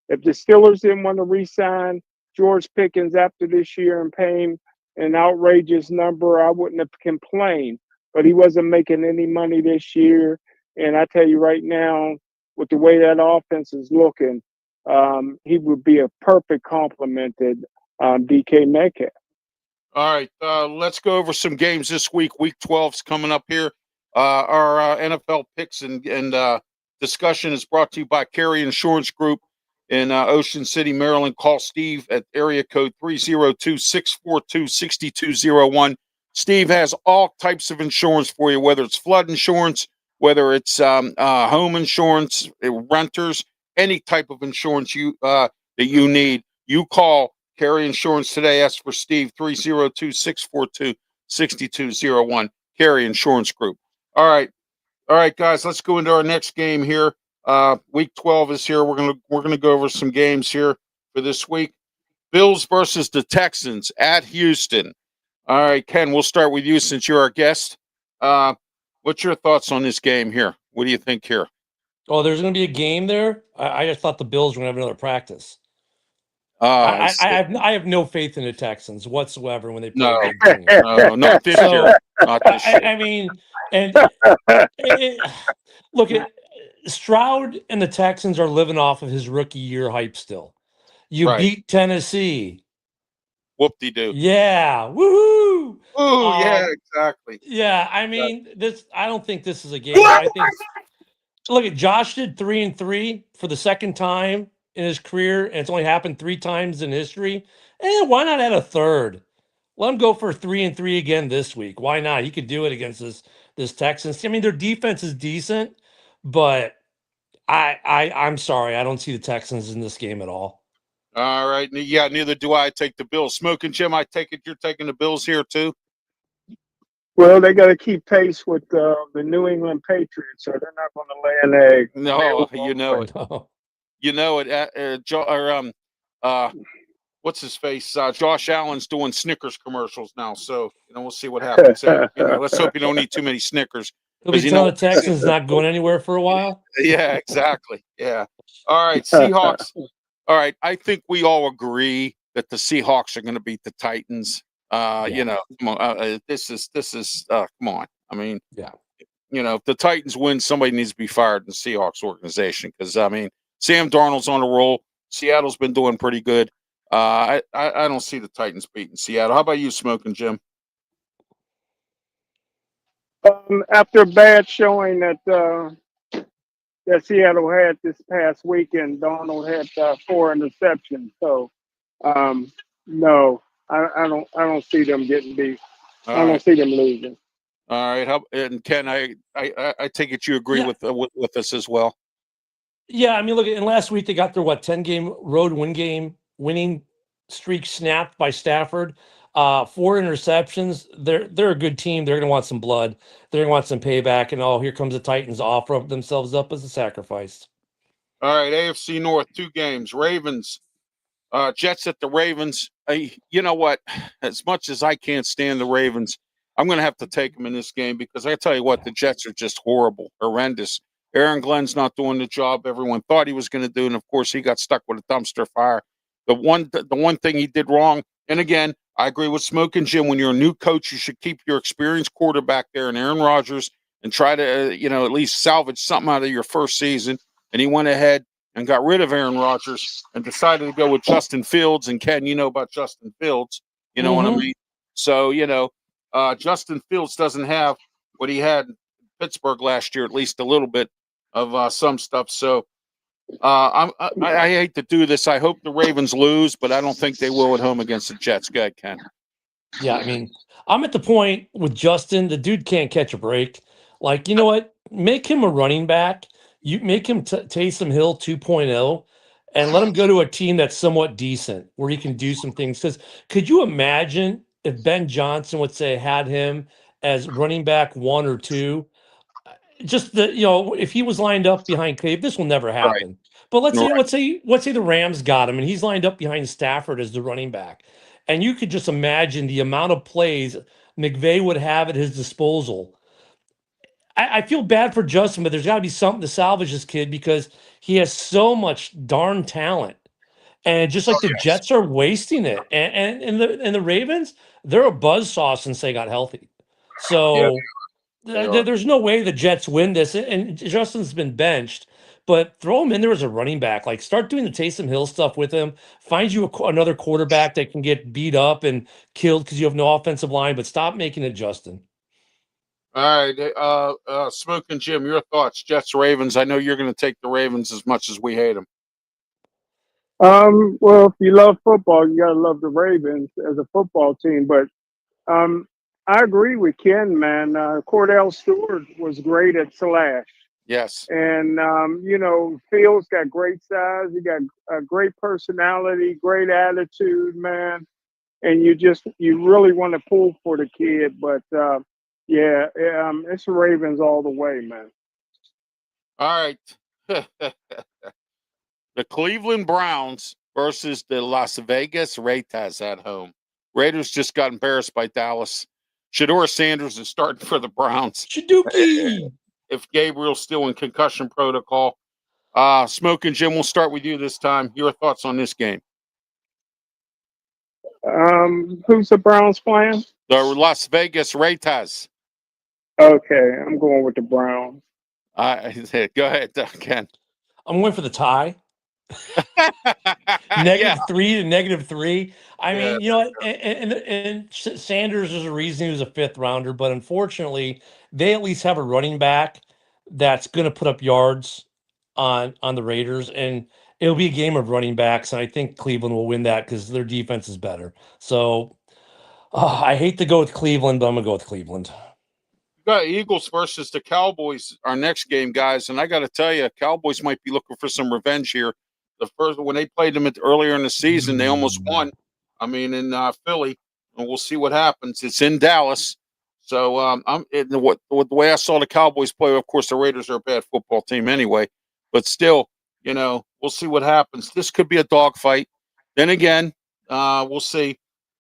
If the Steelers didn't want to re-sign George Pickens after this year and pay him an outrageous number, I wouldn't have complained. But he wasn't making any money this year. And I tell you right now, with the way that offense is looking, he would be a perfect complement to DK Metcalf. All right, let's go over some games this week. Week 12's coming up here. Our NFL picks and discussion is brought to you by Carey Insurance Group in Ocean City, Maryland. Call Steve at area code 302-642-6201. Steve has all types of insurance for you, whether it's flood insurance, whether it's home insurance, renters, any type of insurance that you need. You call Carey Insurance today. Ask for Steve, 302-642-6201. Carey Insurance Group. All right, guys. Let's go into our next game here. Week 12 is here. We're gonna go over some games here for this week. Bills versus the Texans at Houston. All right, Ken, we'll start with you since you're our guest. What's your thoughts on this game here? What do you think here? Oh, there's going to be a game there? I just thought the Bills were going to have another practice. I have no faith in the Texans whatsoever when they play a big team. No, not this year. Not this year. I mean, and look at Stroud and the Texans are living off of his rookie year hype still. You Right. beat Tennessee. Whoop-de-doo. Yeah. Woohoo. Oh, yeah, exactly. Yeah, I mean, I don't think this is a game. I think look at Josh did 3-3 for the second time in his career, and it's only happened 3 times in history. And why not add a third? Let him go for 3-3 again this week. Why not? He could do it against this Texans. I mean, their defense is decent, but I'm sorry, I don't see the Texans in this game at all. All right. Yeah, neither do I. Take the Bills. Smoking Jim, I take it you're taking the Bills here too? Well, they got to keep pace with the New England Patriots, so they're not going to lay an egg. No, you know it. No. You know it. What's his face? Josh Allen's doing Snickers commercials now, so we'll see what happens there. Let's hope you don't eat too many Snickers. He'll be telling the Texans not going anywhere for a while. Yeah, exactly. Yeah. All right, Seahawks. All right, I think we all agree that the Seahawks are going to beat the Titans. Come on, this is come on. I mean, yeah. If the Titans win, somebody needs to be fired in the Seahawks organization because I mean, Sam Darnold's on a roll. Seattle's been doing pretty good. I don't see the Titans beating Seattle. How about you, Smoking Jim? After a bad showing that Seattle had this past weekend, Darnold had 4 interceptions. So, no, I don't see them getting beat. I don't see them losing. All right, and Ken, I take it you agree with us as well. Yeah, I mean, look, and last week they got their 10-game road winning streak snapped by Stafford. 4 interceptions. They're a good team. They're going to want some blood. They're going to want some payback. And here comes the Titans offer themselves up as a sacrifice. All right, AFC North, 2 games. Ravens, Jets at the Ravens. You know what? As much as I can't stand the Ravens, I'm going to have to take them in this game because I tell you what, the Jets are just horrible, horrendous. Aaron Glenn's not doing the job everyone thought he was going to do, and of course he got stuck with a dumpster fire. The one thing he did wrong, and again, I agree with Smoking Jim. When you're a new coach, you should keep your experienced quarterback there and Aaron Rodgers and try to at least salvage something out of your first season. And he went ahead and got rid of Aaron Rodgers and decided to go with Justin Fields. And Ken, you know about Justin Fields, you know what I mean? So Justin Fields doesn't have what he had in Pittsburgh last year, at least a little bit of some stuff. So I hate to do this. I hope the Ravens lose, but I don't think they will at home against the Jets. Go ahead, Ken. Yeah, I mean, I'm at the point with Justin. The dude can't catch a break. Like, you know what? Make him a running back. You make him Taysom Hill 2.0 and let him go to a team that's somewhat decent where he can do some things. Because could you imagine if Ben Johnson would say had him as running back 1 or 2? Just if he was lined up behind Cave, this will never happen. Right. But let's say the Rams got him and he's lined up behind Stafford as the running back. And you could just imagine the amount of plays McVay would have at his disposal. I feel bad for Justin, but there's got to be something to salvage this kid because he has so much darn talent. And just like the Jets are wasting it. And the Ravens, they're a buzzsaw since they got healthy. So there's no way the Jets win this. And Justin's been benched. But throw him in there as a running back. Like, start doing the Taysom Hill stuff with him. Find you another quarterback that can get beat up and killed because you have no offensive line. But stop making it Justin. All right, Smoking Jim, your thoughts? Jets, Ravens. I know you're going to take the Ravens as much as we hate them. Well, if you love football, you gotta love the Ravens as a football team. But I agree with Ken, man. Cordell Stewart was great at slash. Yes. And, Fields got great size. He got a great personality, great attitude, man. And you really want to pull for the kid. But, it's the Ravens all the way, man. All right. The Cleveland Browns versus the Las Vegas Raiders at home. Raiders just got embarrassed by Dallas. Shedeur Sanders is starting for the Browns. Shaduki! If Gabriel's still in concussion protocol. Smoking Jim, we'll start with you this time. Your thoughts on this game? Who's the Browns playing? The Las Vegas Raiders. Okay, I'm going with the Browns. Go ahead, Ken. I'm going for the tie. Yeah. -3 to -3. I Yeah, mean, you know, and Sanders is a reason he was a 5th rounder, but unfortunately, they at least have a running back that's going to put up yards on the Raiders, and it'll be a game of running backs, and I think Cleveland will win that because their defense is better. So I hate to go with Cleveland, but I'm gonna go with Cleveland. got Eagles versus the Cowboys, our next game, guys. And I got to tell you, Cowboys might be looking for some revenge here. The first when they played them earlier in the season, they almost won. I mean, in Philly, and we'll see what happens. It's in Dallas, so the way I saw the Cowboys play. Of course, the Raiders are a bad football team anyway, but still, we'll see what happens. This could be a dogfight. Then again, we'll see.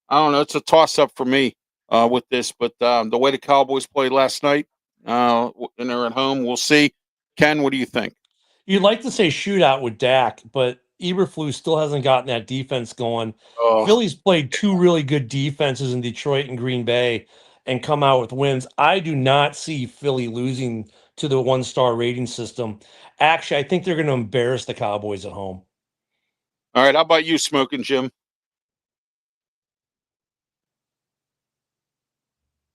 I don't know. It's a toss up for me with this, but the way the Cowboys played last night, and they're at home, we'll see. Ken, what do you think? You'd like to say shootout with Dak, but Eberflus still hasn't gotten that defense going. Oh, Philly's played 2 really good defenses in Detroit and Green Bay and come out with wins. I do not see Philly losing to the 1-star rating system. Actually, I think they're going to embarrass the Cowboys at home. all right. How about you, Smoking Jim?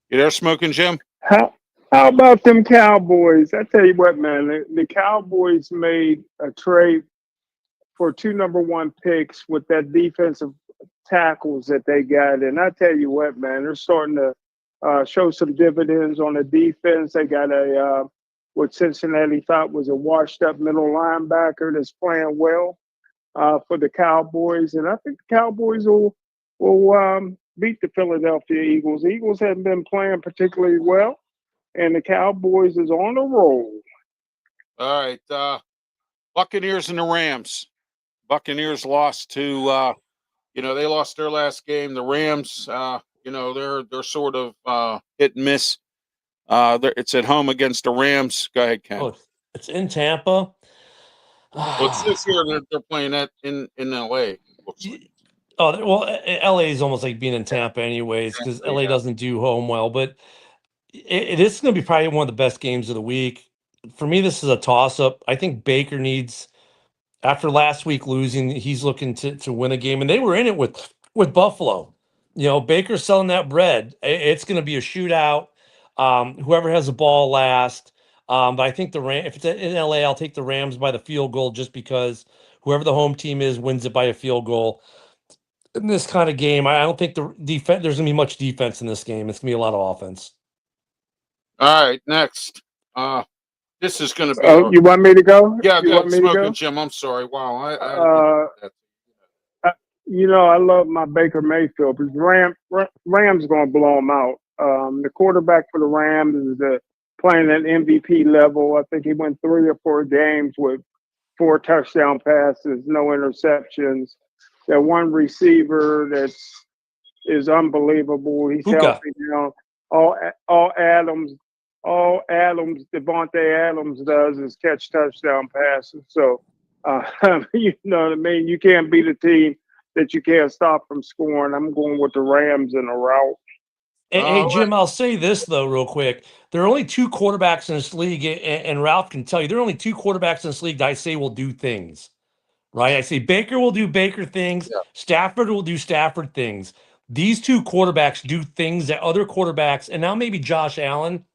You there, Smoking Jim? How about them Cowboys? I tell you what, man, the Cowboys made a trade for 2 number 1 picks with that defensive tackles that they got, and I tell you what, man, they're starting to show some dividends on the defense. They got what Cincinnati thought was a washed-up middle linebacker that's playing well for the Cowboys, and I think the Cowboys will beat the Philadelphia Eagles. The Eagles haven't been playing particularly well, and the Cowboys is on a roll. All right. Buccaneers and the Rams. Buccaneers lost to, they lost their last game. The Rams, they're sort of hit and miss. It's at home against the Rams. Go ahead, Ken. Oh, it's in Tampa. Well, it says here they're playing that in L.A. Oh, well, LA is almost like being in Tampa anyways, because LA doesn't do home well, but this is going to be probably one of the best games of the week. For me, this is a toss-up. I think Baker needs, after last week losing, he's looking to win a game, and they were in it with Buffalo. Baker's selling that bread. It's going to be a shootout. Whoever has the ball last. But I think if it's in LA, I'll take the Rams by the field goal just because whoever the home team is wins it by a field goal. In this kind of game, I don't think the defense. There's going to be much defense in this game. It's going to be a lot of offense. All right, next. This is going to be. Oh, you want me to go? Yeah, you want me to go? Jim. I'm sorry. Wow. I love my Baker Mayfield. But Rams going to blow them out. The quarterback for the Rams is playing at MVP level. I think he went 3 or 4 games with 4 touchdown passes, no interceptions. That one receiver is unbelievable. He's healthy now. All Adams, Devontae Adams does is catch touchdown passes. So, you know what I mean? You can't beat a team that you can't stop from scoring. I'm going with the Rams in a rout. Hey, Jim, I'll say this, though, real quick. There are only 2 quarterbacks in this league, and Ralph can tell you, there are only 2 quarterbacks in this league that I say will do things. Right? I say Baker will do Baker things. Yeah. Stafford will do Stafford things. These 2 quarterbacks do things that other quarterbacks, and now maybe Josh Allen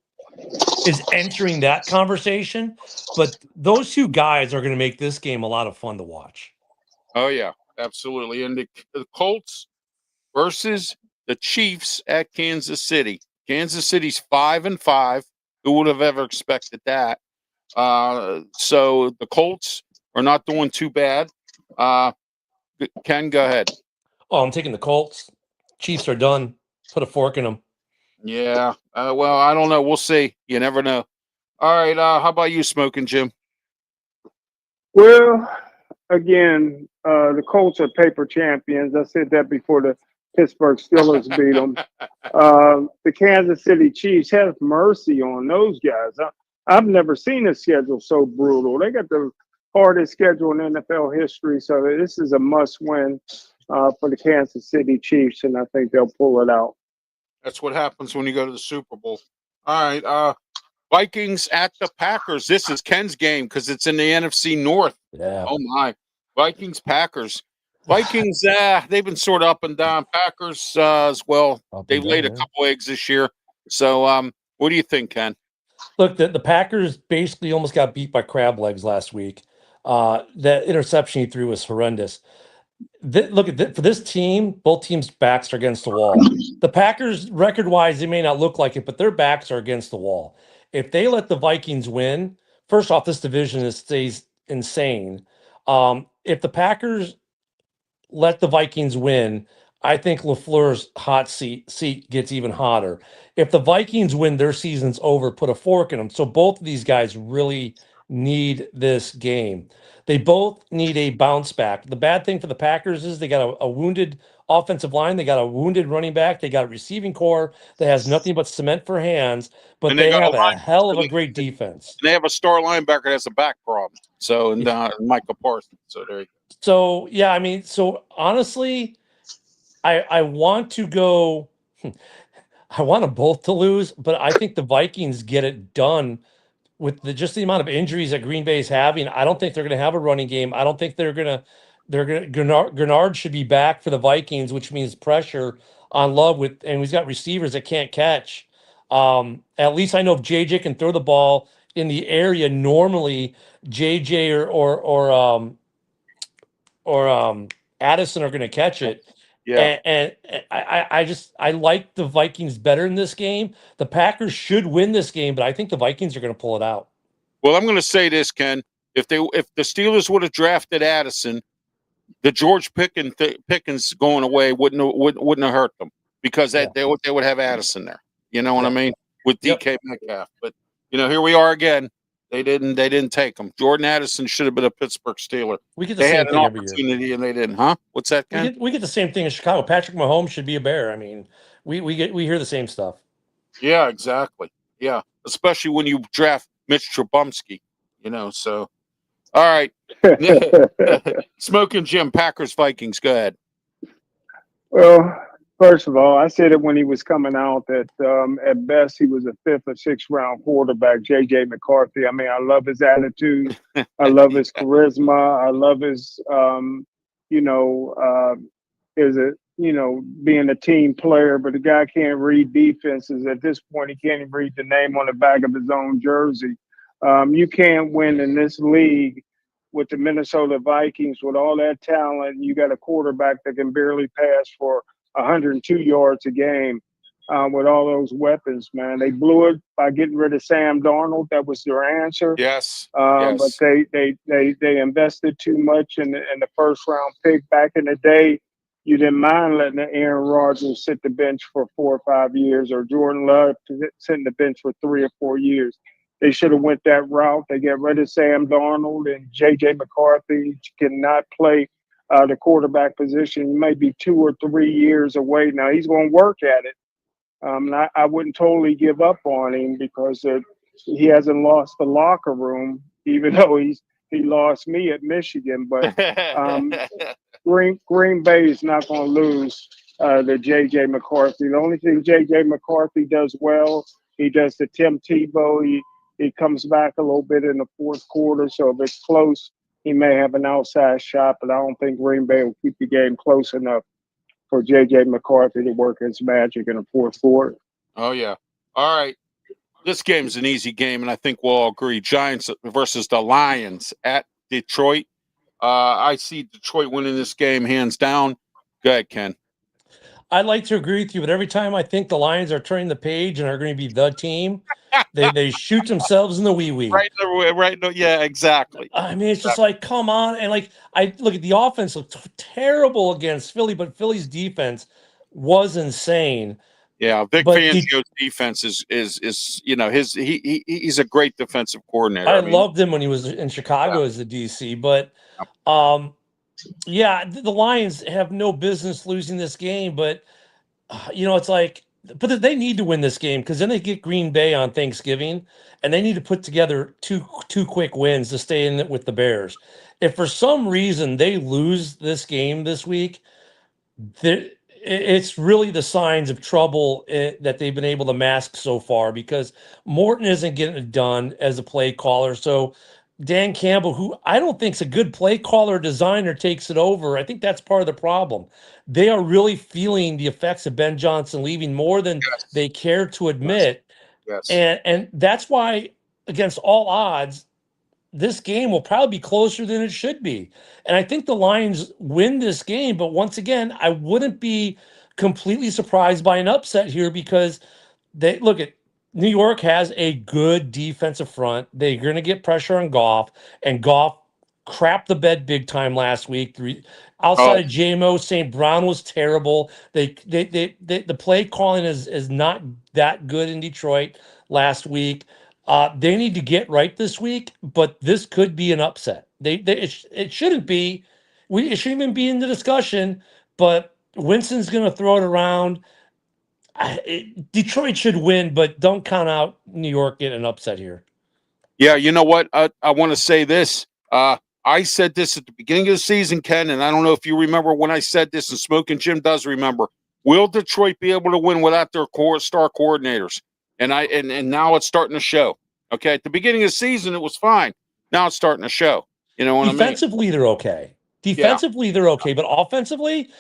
is entering that conversation, but those 2 guys are going to make this game a lot of fun to watch. Oh, yeah, absolutely. And the Colts versus the Chiefs at Kansas City. Kansas City's 5-5. Who would have ever expected that? So the Colts are not doing too bad. Ken, go ahead. Oh, I'm taking the Colts. Chiefs are done. Put a fork in them. Yeah. Well, I don't know. We'll see. You never know. All right. How about you, Smoking Jim? Well, again, the Colts are paper champions. I said that before the Pittsburgh Steelers beat them. The Kansas City Chiefs, have mercy on those guys. I've never seen a schedule so brutal. They got the hardest schedule in NFL history, so this is a must-win for the Kansas City Chiefs, and I think they'll pull it out. That's what happens when you go to the Super Bowl. All right, Vikings at the Packers. This is Ken's game because it's in the NFC North. Yeah. Oh my, Vikings Packers. Vikings, they've been sort of up and down. Packers as well. They've laid a couple eggs this year. So, what do you think, Ken? Look, the Packers basically almost got beat by crab legs last week. That interception he threw was horrendous. For this team, both teams' backs are against the wall. The Packers, record-wise, they may not look like it, but their backs are against the wall. If they let the Vikings win, first off, this division stays insane. If the Packers let the Vikings win, I think LaFleur's hot seat gets even hotter. If the Vikings win, their season's over. Put a fork in them. So both of these guys really need this game. They both need a bounce back. The bad thing for the Packers is they got a wounded offensive line. They got a wounded running back. They got a receiving core that has nothing but cement for hands. But And they have a hell of a great defense. They have a star linebacker that has a back problem. So, and Michael Parsons. So there you go. So yeah, I mean, so honestly, I want to go. I want them both to lose, but I think the Vikings get it done with just the amount of injuries that Green Bay is having. I don't think they're going to have a running game. I don't think they're going to. Grenard should be back for the Vikings, which means pressure on Love and he's got receivers that can't catch. At least I know if JJ can throw the ball in the area. Normally, JJ or Addison are going to catch it. Yeah. And I like the Vikings better in this game. The Packers should win this game, but I think the Vikings are going to pull it out. Well, I'm going to say this, Ken. If the Steelers would have drafted Addison, the George Pickens going away wouldn't have hurt them because they would have Addison there. You know what I mean? With DK Metcalf. But here we are again. They didn't take him. Jordan Addison should have been a Pittsburgh Steeler. We get the same thing every year, and they didn't. Huh? What's that, Ken? We get the same thing in Chicago. Patrick Mahomes should be a Bear. I mean, we hear the same stuff. Yeah, exactly. Yeah, especially when you draft Mitch Trubisky. So all right. Smoking Jim, Packers, Vikings. Go ahead. Well, first of all, I said it when he was coming out that at best he was a 5th or 6th round quarterback, J.J. McCarthy. I mean, I love his attitude. I love his charisma. I love his, being a team player. But the guy can't read defenses. At this point, he can't even read the name on the back of his own jersey. You can't win in this league with the Minnesota Vikings with all that talent. You got a quarterback that can barely pass for 102 yards a game with all those weapons, man. They blew it by getting rid of Sam Darnold. That was their answer. Yes. But they invested too much in the first round pick. Back in the day, you didn't mind letting Aaron Rodgers sit the bench for 4 or 5 years, or Jordan Love sitting the bench for 3 or 4 years. They should have went that route. They get rid of Sam Darnold and J.J. McCarthy. Cannot play the quarterback position. He may be 2 or 3 years away. Now, he's going to work at it. And I wouldn't totally give up on him because he hasn't lost the locker room, even though he lost me at Michigan. But Green Bay is not going to lose to J.J. McCarthy. The only thing J.J. McCarthy does well, he does the Tim Tebow. He comes back a little bit in the fourth quarter. So if it's close, he may have an outside shot, but I don't think Green Bay will keep the game close enough for J.J. McCarthy to work his magic in the fourth quarter. Oh, yeah. All right. This game's an easy game, and I think we'll all agree. Giants versus the Lions at Detroit. I see Detroit winning this game hands down. Go ahead, Ken. I'd like to agree with you, but every time I think the Lions are turning the page and are going to be the team, they shoot themselves in the wee-wee. Right. Yeah, exactly. I mean, it's just like, come on. And I look at the offense looked terrible against Philly, but Philly's defense was insane. Yeah, Vic Fangio's defense is he's a great defensive coordinator. I loved him when he was in Chicago as the DC, but the Lions have no business losing this game, but it's like, but they need to win this game because then they get Green Bay on Thanksgiving, and they need to put together two quick wins to stay in it with the Bears. If for some reason they lose this game this week, it's really the signs of trouble that they've been able to mask so far, because Morton isn't getting it done as a play caller. So Dan Campbell, who I don't think is a good play caller designer, takes it over. I think that's part of the problem. They are really feeling the effects of Ben Johnson leaving more than they care to admit. Yes. And that's why, against all odds, this game will probably be closer than it should be. And I think the Lions win this game. But once again, I wouldn't be completely surprised by an upset here, because they look at New York has a good defensive front. They're going to get pressure on Goff, and Goff crapped the bed big time last week. Outside of JMO, St. Brown was terrible. The play calling is not that good in Detroit last week. They need to get right this week, but this could be an upset. It shouldn't be. It shouldn't even be in the discussion. But Winston's going to throw it around. Detroit should win, but don't count out New York getting an upset here. Yeah, you know what? I want to say this. I said this at the beginning of the season, Ken, and I don't know if you remember when I said this, and Smkin Jim does remember. Will Detroit be able to win without their star coordinators? And now it's starting to show. Okay, at the beginning of the season, it was fine. Now it's starting to show. You know what I mean? Defensively, they're okay. Defensively, they're okay, but offensively,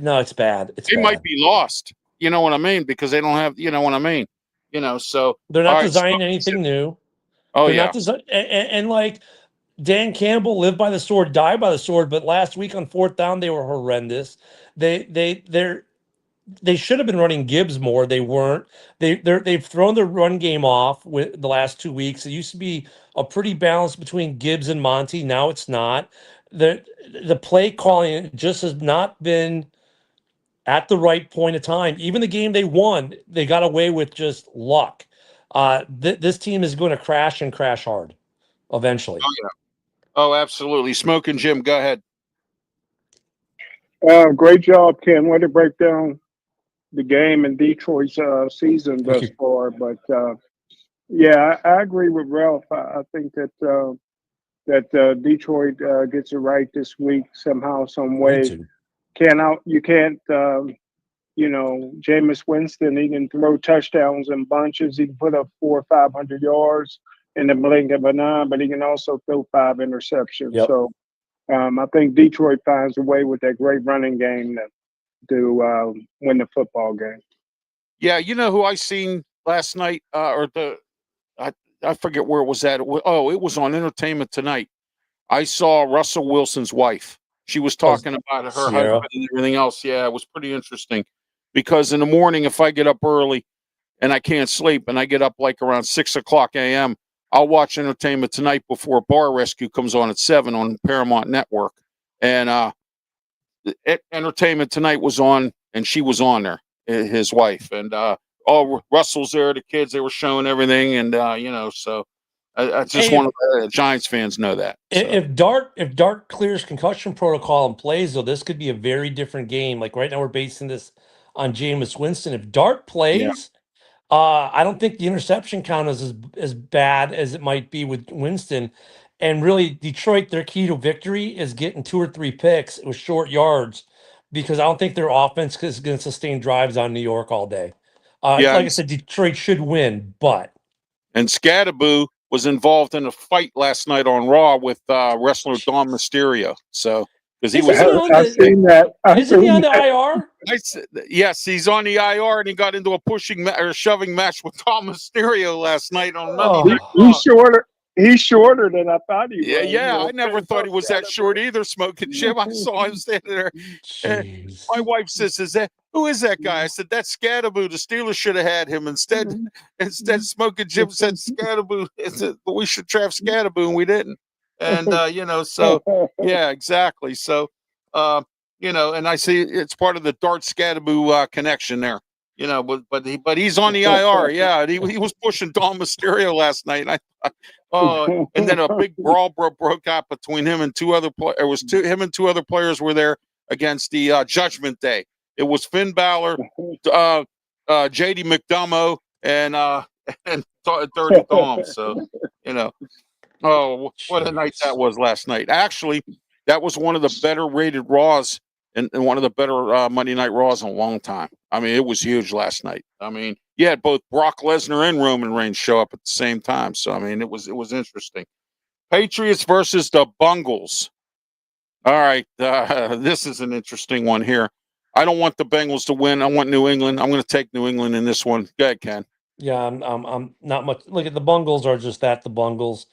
no, it's bad. They might be lost. You know what I mean? Because they don't have. You know what I mean? So they're not designing anything new. Oh, they're not and like Dan Campbell, live by the sword, die by the sword. But last week on fourth down, they were horrendous. They should have been running Gibbs more. They weren't. They've thrown their run game off with the last 2 weeks. It used to be a pretty balance between Gibbs and Monty. Now it's not. The play calling just has not been at the right point of time. Even the game they won, they got away with just luck. This team is going to crash and crash hard eventually. Oh, yeah. Oh, absolutely. Smkin Jim, go ahead. Great job, Ken. Way to break down the game and Detroit's season thus far. But yeah, I agree with Ralph. I think that Detroit gets it right this week somehow, some way. You can't. Jameis Winston, he can throw touchdowns in bunches. He can put up 400 or 500 yards in the blink of an eye, but he can also throw 5 interceptions. Yep. So I think Detroit finds a way with that great running game to win the football game. Yeah, you know who I seen last night, I forget where it was at. It was on Entertainment Tonight. I saw Russell Wilson's wife. She was talking about her husband and everything else. Yeah, it was pretty interesting. Because in the morning, if I get up early and I can't sleep, and I get up like around 6 o'clock a.m., I'll watch Entertainment Tonight before Bar Rescue comes on at 7 on Paramount Network. And Entertainment Tonight was on, and she was on there, his wife. And Russell's there, the kids, they were showing everything. And, so I just want to Giants fans know that. So. If Dart clears concussion protocol and plays, though, this could be a very different game. Like right now, we're basing this on Jameis Winston. If Dart plays, I don't think the interception count is as bad as it might be with Winston. And really, Detroit, their key to victory is getting 2 or 3 picks with short yards, because I don't think their offense is going to sustain drives on New York all day. Like I said, Detroit should win, but. And Scadaboo was involved in a fight last night on Raw with wrestler Dom Mysterio. So, because he was, I've seen that. Isn't he on the IR? Yes, he's on the IR, and he got into a shoving match with Dom Mysterio last night on Monday. He's shorter than I thought he was. Yeah, I never thought he was that short either, Smkin Jim. I saw him standing there. My wife says, who is that guy? I said, that's Scadaboo. The Steelers should have had him. Instead, Smkin Jim said Scadaboo. We should draft Scadaboo, and we didn't. And, so, yeah, exactly. So, and I see it's part of the Dart Scadaboo connection there. But he's on the IR. Yeah, he was pushing Dom Mysterio last night. And and then a big brawl broke out between him and 2 other players. Him and 2 other players were there against the Judgment Day. It was Finn Balor, J.D. McDomo, and Dirty Dom. So, what a night that was last night. Actually, that was one of the better rated Raws and one of the better Monday Night Raws in a long time. I mean, it was huge last night. I mean, you had both Brock Lesnar and Roman Reigns show up at the same time. So I mean, it was interesting. Patriots versus the Bungles. All right, this is an interesting one here. I don't want the Bengals to win. I want New England. I'm going to take New England in this one. Go ahead, Ken. Yeah, I'm not much. Look at the Bungles are just that, the Bungles.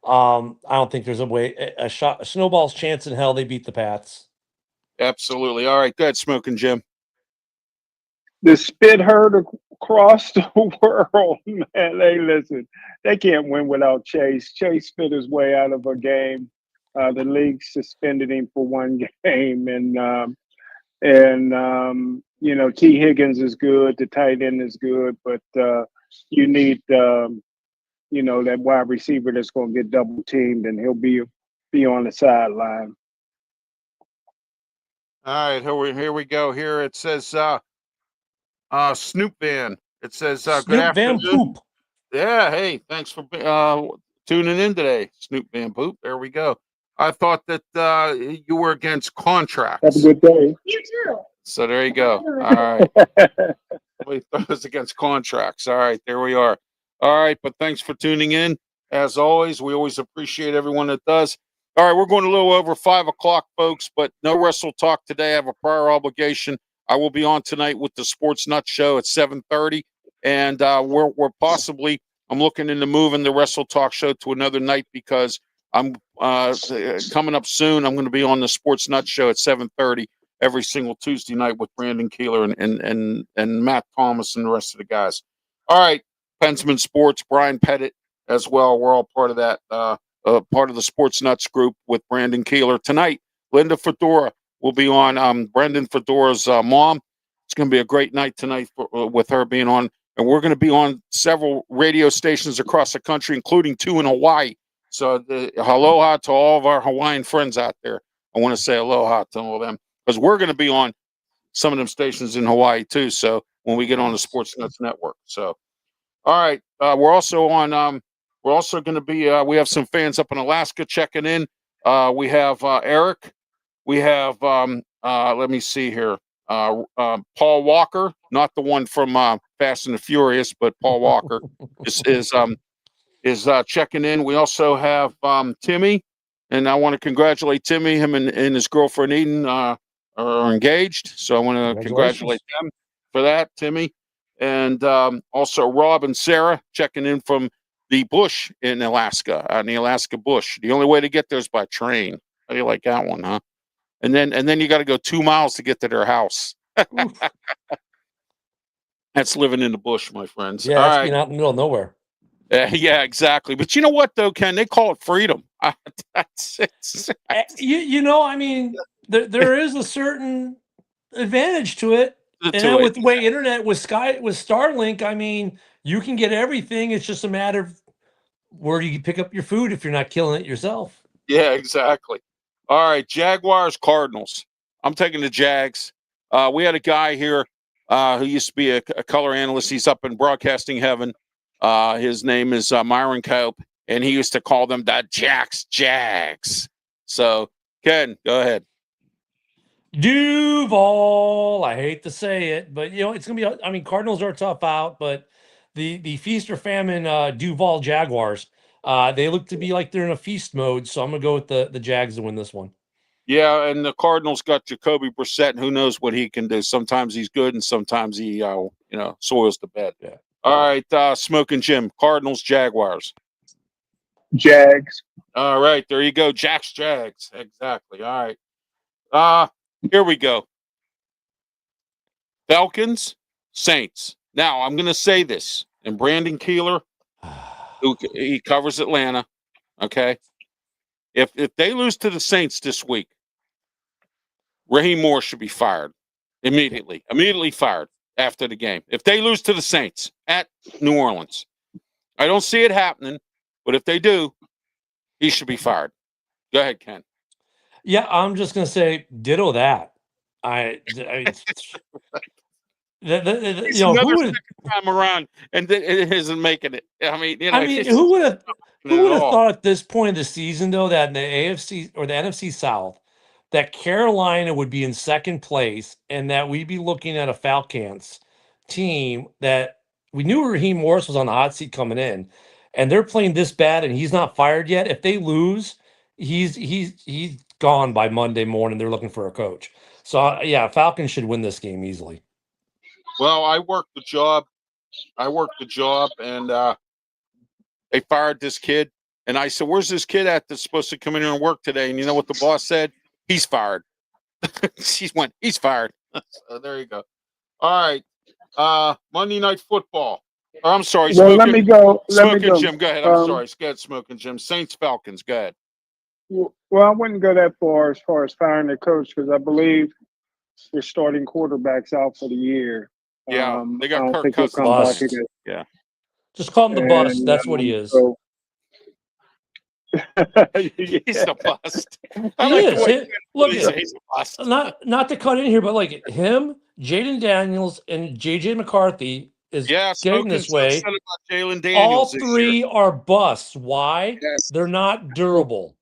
I don't think there's a snowball's chance in hell they beat the Pats. Absolutely. All right, go ahead, Smoking Jim. The spit herd across the world, man. Hey, listen, they can't win without Chase. Chase spit his way out of a game. The league suspended him for one game, and you know, T. Higgins is good. The tight end is good, but you need you know, that wide receiver that's going to get double teamed, and he'll be on the sideline. All right, here we go. Here it says Snoop Van. It says good Snoop Van afternoon. Poop. Yeah, hey, thanks for tuning in today, Snoop Van Poop. There we go. I thought that you were against contracts. Have a good day. You too. So there you go. All right. We thought it was against contracts. All right, there we are. All right, but thanks for tuning in. As always, we always appreciate everyone that does. All right, we're going a little over 5 o'clock, folks, but no Wrestle Talk today. I have a prior obligation. I will be on tonight with the Sports Nut Show at 7:30, and we're possibly, I'm looking into moving the Wrestle Talk Show to another night because I'm coming up soon. I'm going to be on the Sports Nut Show at 7:30 every single Tuesday night with Brandon Keeler and Matt Thomas and the rest of the guys. All right, Pensman Sports, Brian Pettit as well. We're all part of that, part of the Sports Nuts group with Brandon Keeler. Tonight, Linda Fedora will be on, Brendan Fedora's mom. It's going to be a great night tonight with her being on. And we're going to be on several radio stations across the country, including 2 in Hawaii. So aloha to all of our Hawaiian friends out there. I want to say aloha to all of them because we're going to be on some of them stations in Hawaii too. So when we get on the Sports Nuts Network. So, all right. We're also on, we're also going to be, we have some fans up in Alaska checking in. We have Eric. We have, let me see here. Paul Walker, not the one from Fast and the Furious, but Paul Walker is checking in. We also have Timmy, and I want to congratulate Timmy. Him and his girlfriend Eden are engaged, so I want to congratulate them for that, Timmy. And also Rob and Sarah checking in from the bush in Alaska, on the Alaska bush. The only way to get there is by train. How do you like that one, huh? And then you got to go 2 miles to get to their house. That's living in the bush, my friends. Yeah, that's being out in the middle of nowhere. Yeah, exactly. But you know what, though, Ken? They call it freedom. That's it. You know, I mean, there is a certain advantage to it. And then with the way internet with Starlink, I mean, you can get everything. It's just a matter of where do you pick up your food if you're not killing it yourself. Yeah, exactly. All right, Jaguars, Cardinals. I'm taking the Jags. We had a guy here who used to be a color analyst. He's up in broadcasting heaven. His name is Myron Cope, and he used to call them the Jags. So, Ken, go ahead. Duval, I hate to say it, but you know it's gonna be. I mean, Cardinals are tough out, but the feast or famine Duval Jaguars, they look to be like they're in a feast mode. So I'm gonna go with the Jags to win this one. Yeah, and the Cardinals got Jacoby Brissett, and who knows what he can do. Sometimes he's good, and sometimes he soils the bed. Yeah. All right, Smoking Jim, Cardinals, Jaguars. Jags. All right, there you go, Jags. Exactly. All right. Here we go. Falcons, Saints. Now, I'm going to say this, and Brandon Keeler, he covers Atlanta, okay? If they lose to the Saints this week, Raheem Moore should be fired immediately. Immediately fired after the game. If they lose to the Saints at New Orleans, I don't see it happening, but if they do, he should be fired. Go ahead, Ken. Yeah, I'm just gonna say ditto that. You know, who would time around and it isn't making it. I mean, you know, who would have thought at this point of the season though that in the AFC or the NFC South that Carolina would be in second place and that we'd be looking at a Falcons team that we knew Raheem Morris was on the hot seat coming in, and they're playing this bad and he's not fired yet. If they lose, he's gone by Monday morning. They're looking for a coach. So yeah, Falcons should win this game easily. Well, I worked the job, and they fired this kid. And I said, "Where's this kid at that's supposed to come in here and work today?" And you know what the boss said? He's fired. He's fired. So there you go. All right. Monday Night Football. Or, I'm sorry. Well, let me go. Smoking Jim, go ahead. I'm sorry. Go ahead, Smoking Jim. Saints Falcons. Go ahead. Well, I wouldn't go that far as firing the coach, because I believe they're starting quarterbacks out for the year. Yeah, they got I don't Kirk think he'll Cousins. come back Bust. again. Yeah. Just call him the bus. And, That's what he is. so- He's the bust. I He like is. the way Look, he's a bust. not to cut in here, but like him, Jaden Daniels, and JJ McCarthy is getting this way. About Jalen Daniels All this three year. are busts. Why? Yes. They're not durable.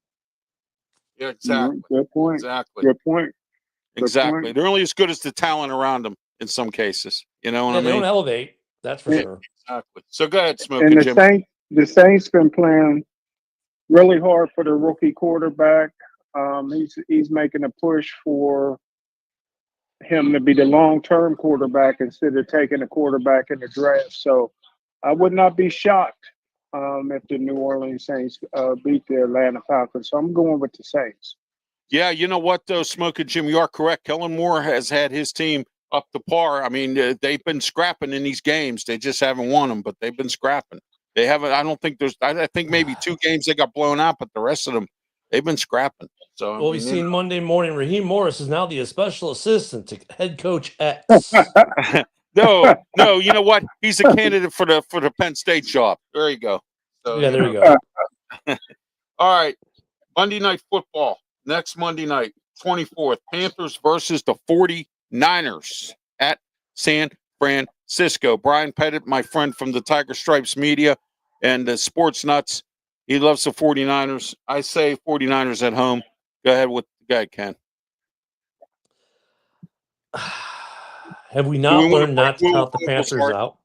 Yeah, exactly. Good point. Exactly. Good point. Exactly. point. They're only as good as the talent around them in some cases. You know what Yeah, I they don't mean? elevate. That's for sure. Exactly. So go ahead, And Smoking Jim. the Saints been playing really hard for the rookie quarterback. He's making a push for him to be the long-term quarterback instead of taking a quarterback in the draft. So I would not be shocked if the New Orleans Saints beat the Atlanta Falcons. So I'm going with the Saints. Yeah, you know what, though, Smoking Jim, you are correct. Kellen Moore has had his team up to par. I mean, they've been scrapping in these games. They just haven't won them, but they've been scrapping. They haven't. I don't think there's. I think maybe 2 games they got blown out, but the rest of them, they've been scrapping. So Well, we've seen Monday morning. Raheem Morris is now the special assistant to head coach X. No, you know what? He's a candidate for the Penn State job. There you go. So, Yeah, there you go. All right, Monday Night Football next Monday night, 24th. Panthers versus the 49ers at San Francisco. Brian Pettit, my friend from the Tiger Stripes Media and the Sports Nuts, he loves the 49ers. I say 49ers at home. Go ahead, Ken. Have we not learned not to count the Panthers out?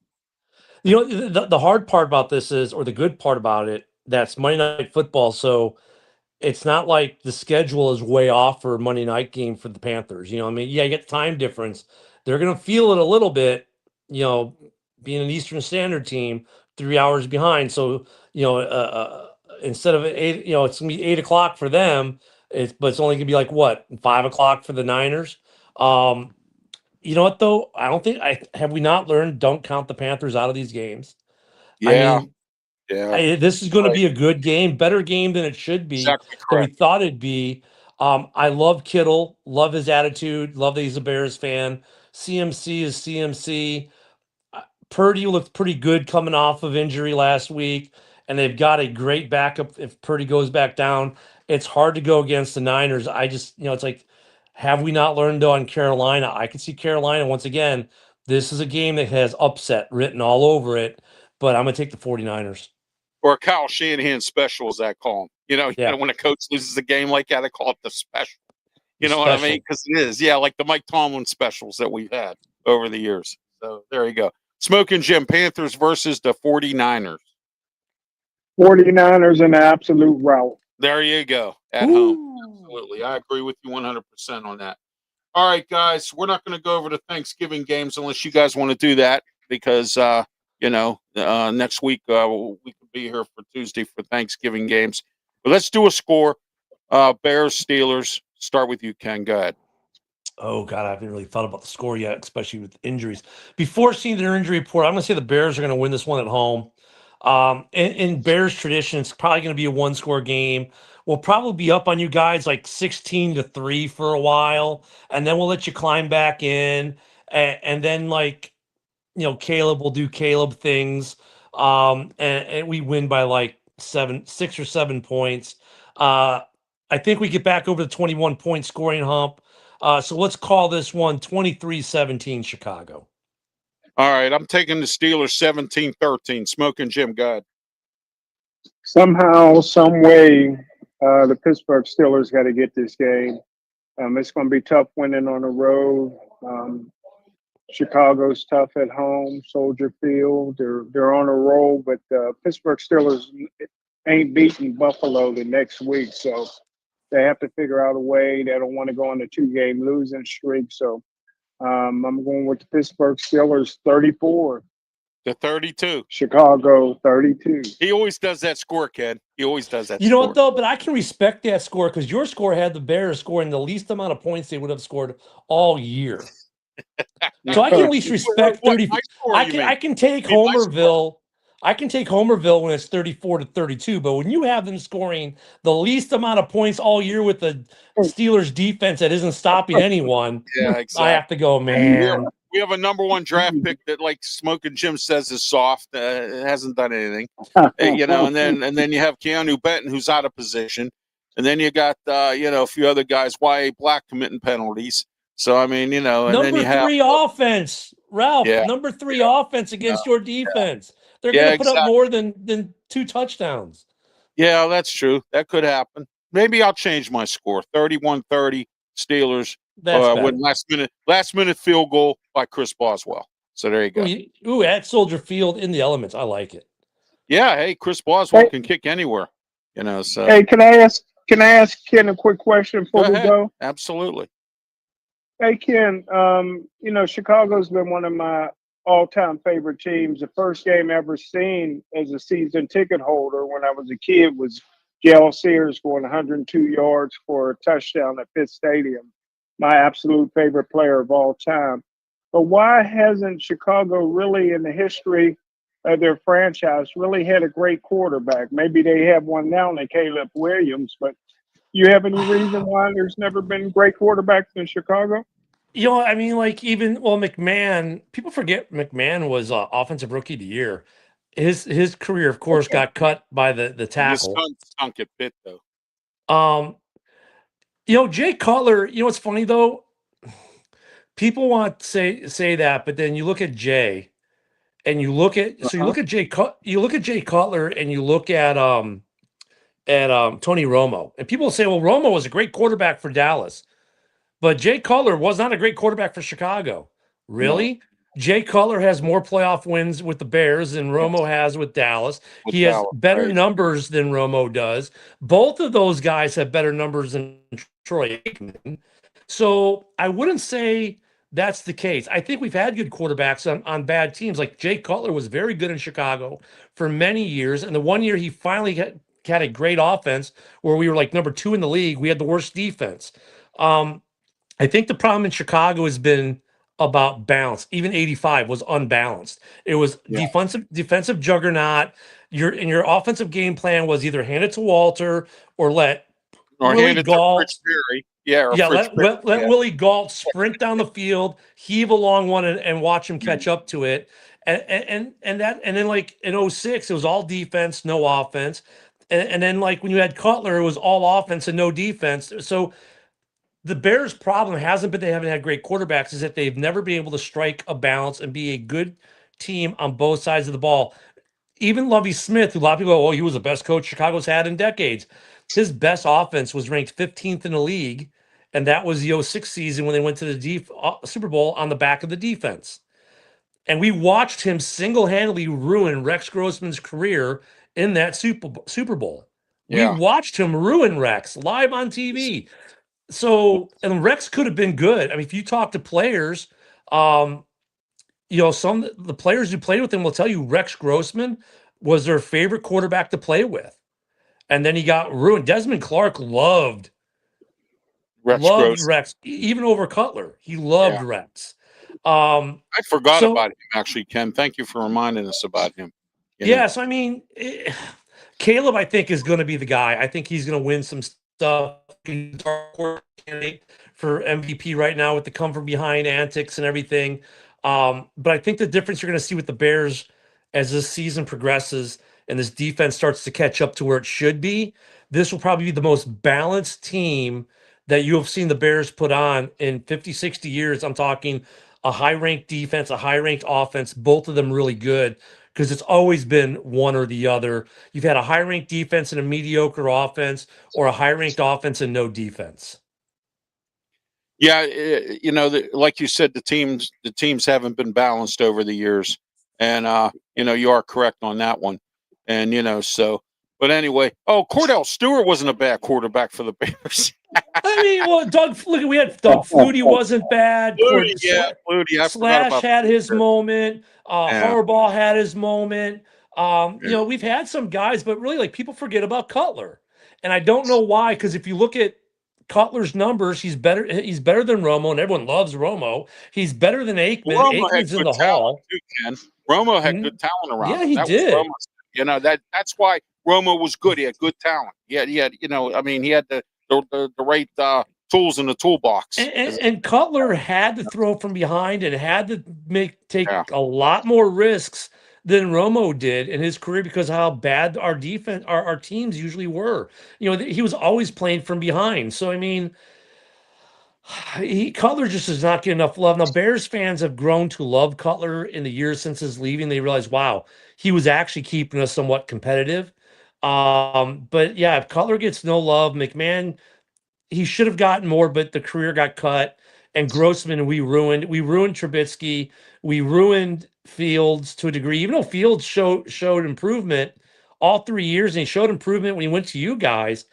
You know, the hard part about this is, or the good part about it, that's Monday Night Football. So it's not like the schedule is way off for a Monday night game for the Panthers. You know, I mean, yeah, you get the time difference. They're going to feel it a little bit, you know, being an Eastern Standard team, 3 hours behind. So, you know, instead of 8, you know, it's going to be 8 o'clock for them. But it's only going to be like what, 5 o'clock for the Niners. You know what though? I don't think have we not learned don't count the Panthers out of these games. Yeah. I mean, this is going to be a good game, better game than it should be, than we thought it'd be. I love Kittle, love his attitude, love that he's a Bears fan. CMC is CMC. Purdy looked pretty good coming off of injury last week, and they've got a great backup if Purdy goes back down. It's hard to go against the Niners. I just, you know, it's like, have we not learned on Carolina? I can see Carolina once again. This is a game that has upset written all over it, but I'm going to take the 49ers. Or Kyle Shanahan special, as I call him. You know, when a coach loses a game like that, I call it the special. You know what I mean? Because it is. Yeah, like the Mike Tomlin specials that we've had over the years. So there you go. Smoking Jim, Panthers versus the 49ers. 49ers in the absolute rout. There you go. At home. Absolutely. I agree with you 100% on that. All right, guys. We're not going to go over the Thanksgiving games unless you guys want to do that because, you know, next week we could be here for Tuesday for Thanksgiving games. But let's do a score. Bears, Steelers. Start with you, Ken. Go ahead. Oh, God, I haven't really thought about the score yet, especially with injuries. Before seeing their injury report, I'm going to say the Bears are going to win this one at home. In Bears tradition, it's probably going to be a one-score game. We'll probably be up on you guys like 16-3 for a while, and then we'll let you climb back in, and then like, you know, Caleb will do Caleb things, and we win by like 6 or 7 points. I think we get back over the 21-point scoring hump. So let's call this one 23-17 Chicago. All right, I'm taking the Steelers 17-13. Smoking Jim, go ahead. Somehow, some way, the Pittsburgh Steelers got to get this game. It's going to be tough winning on the road. Chicago's tough at home. Soldier Field, they're on a roll, but Pittsburgh Steelers ain't beating Buffalo the next week, so they have to figure out a way. They don't want to go on a 2-game losing streak, so I'm going with the Pittsburgh Steelers 34. The 32. Chicago 32. He always does that score, Ken. He always does that. You know what though? But I can respect that score because your score had the Bears scoring the least amount of points they would have scored all year. So I can at least respect 30. I can take Homerville. I can take Homerville when it's 34-32, but when you have them scoring the least amount of points all year with the Steelers defense that isn't stopping anyone, yeah, exactly. I have to go, man. We have a #1 draft pick that, like Smkin Jim says, is soft. Hasn't done anything, you know. And then you have Keanu Benton, who's out of position, and then you got a few other guys. Y.A. Black committing penalties. So I mean, you know, and number then you have 3 offense, Ralph. Yeah. Number 3 offense against your defense. They're going to put up more than 2 touchdowns. Yeah, that's true. That could happen. Maybe I'll change my score. 31-30 Steelers. With last minute field goal by Chris Boswell. So there you go. Ooh, at Soldier Field in the elements. I like it. Yeah, hey, Chris Boswell can kick anywhere. You know, so hey, can I ask Ken a quick question before we go? Absolutely. Hey Ken, you know, Chicago's been one of my all-time favorite teams. The first game I ever seen as a season ticket holder when I was a kid was J.L. Sears going 102 yards for a touchdown at Pitt Stadium. My absolute favorite player of all time. But why hasn't Chicago really in the history of their franchise really had a great quarterback? Maybe they have one now in Caleb Williams, but you have any reason why there's never been great quarterbacks in Chicago? You know, I mean, like McMahon, people forget McMahon was offensive rookie of the year. His career, of course, got cut by the tackle. His son stunk at Pitt, though. You know, Jay Cutler, you know what's funny though? People want to say that, but then you look at Jay and you look at you look at Jay Cutler and you look at Tony Romo. And people say, well, Romo was a great quarterback for Dallas. But Jay Cutler was not a great quarterback for Chicago. Really? No. Jay Cutler has more playoff wins with the Bears than Romo has with Dallas. He has better numbers than Romo does. Both of those guys have better numbers than Troy Aikman. So I wouldn't say that's the case. I think we've had good quarterbacks on bad teams. Like Jay Cutler was very good in Chicago for many years. And the one year he finally had a great offense where we were like #2 in the league. We had the worst defense. I think the problem in Chicago has been about balance. Even 85 was unbalanced. It was defensive juggernaut. Your offensive game plan was either hand it to Walter or let hand it to Fritz Berry. Let Willie Gault sprint down the field, heave a long one, and watch him catch up to it. And then like in 06, it was all defense, no offense. And then like when you had Cutler, it was all offense and no defense. So the Bears' problem hasn't been they haven't had great quarterbacks, is that they've never been able to strike a balance and be a good team on both sides of the ball. Even Lovie Smith, who a lot of people go, oh, he was the best coach Chicago's had in decades. His best offense was ranked 15th in the league, and that was the 06 season when they went to the Super Bowl on the back of the defense. And we watched him single-handedly ruin Rex Grossman's career in that Super Bowl. Yeah. We watched him ruin Rex live on TV. So, and Rex could have been good. I mean, if you talk to players, you know, the players who played with him will tell you Rex Grossman was their favorite quarterback to play with. And then he got ruined. Desmond Clark loved Rex, even over Cutler. He loved Rex. I forgot about him, actually, Ken. Thank you for reminding us about him. So, I mean, Caleb, I think, is going to be the guy. I think he's going to win some stuff. Candidate for MVP right now with the come from behind antics and everything. But I think the difference you're going to see with the Bears as this season progresses and this defense starts to catch up to where it should be, this will probably be the most balanced team that you have seen the Bears put on in 50, 60 years. I'm talking a high-ranked defense, a high-ranked offense, both of them really good, because it's always been one or the other. You've had a high-ranked defense and a mediocre offense, or a high-ranked offense and no defense. Yeah, like you said, the teams haven't been balanced over the years, and you are correct on that one. And so, but anyway, Cordell Stewart wasn't a bad quarterback for the Bears. I mean, well, we had Doug Flutie wasn't bad. Flutie, yeah, Flutie. I forgot Slash about had his that. moment. Yeah. Harbaugh had his moment. Yeah. We've had some guys, but really, like, people forget about Cutler, and I don't know why. Because if you look at Cutler's numbers, he's better. He's better than Romo, and everyone loves Romo. He's better than Aikman. Romo had Aikman's in good the talent Hall. too, Ken. Romo had Mhm. good talent around Yeah, him. he That was did. Romo's. That's why Romo was good. He had good talent. He had he had the right tools in the toolbox. And Cutler had to throw from behind and had to take Yeah. a lot more risks than Romo did in his career because of how bad our defense, our teams usually were. He was always playing from behind. So I mean, Cutler just does not get enough love. Now, Bears fans have grown to love Cutler in the years since his leaving. They realize, wow, he was actually keeping us somewhat competitive. But yeah, if Cutler gets no love, McMahon, he should have gotten more, but the career got cut. And Grossman, we ruined Trubisky, we ruined Fields to a degree. Even though Fields showed improvement all 3 years, and he showed improvement when he went to you guys.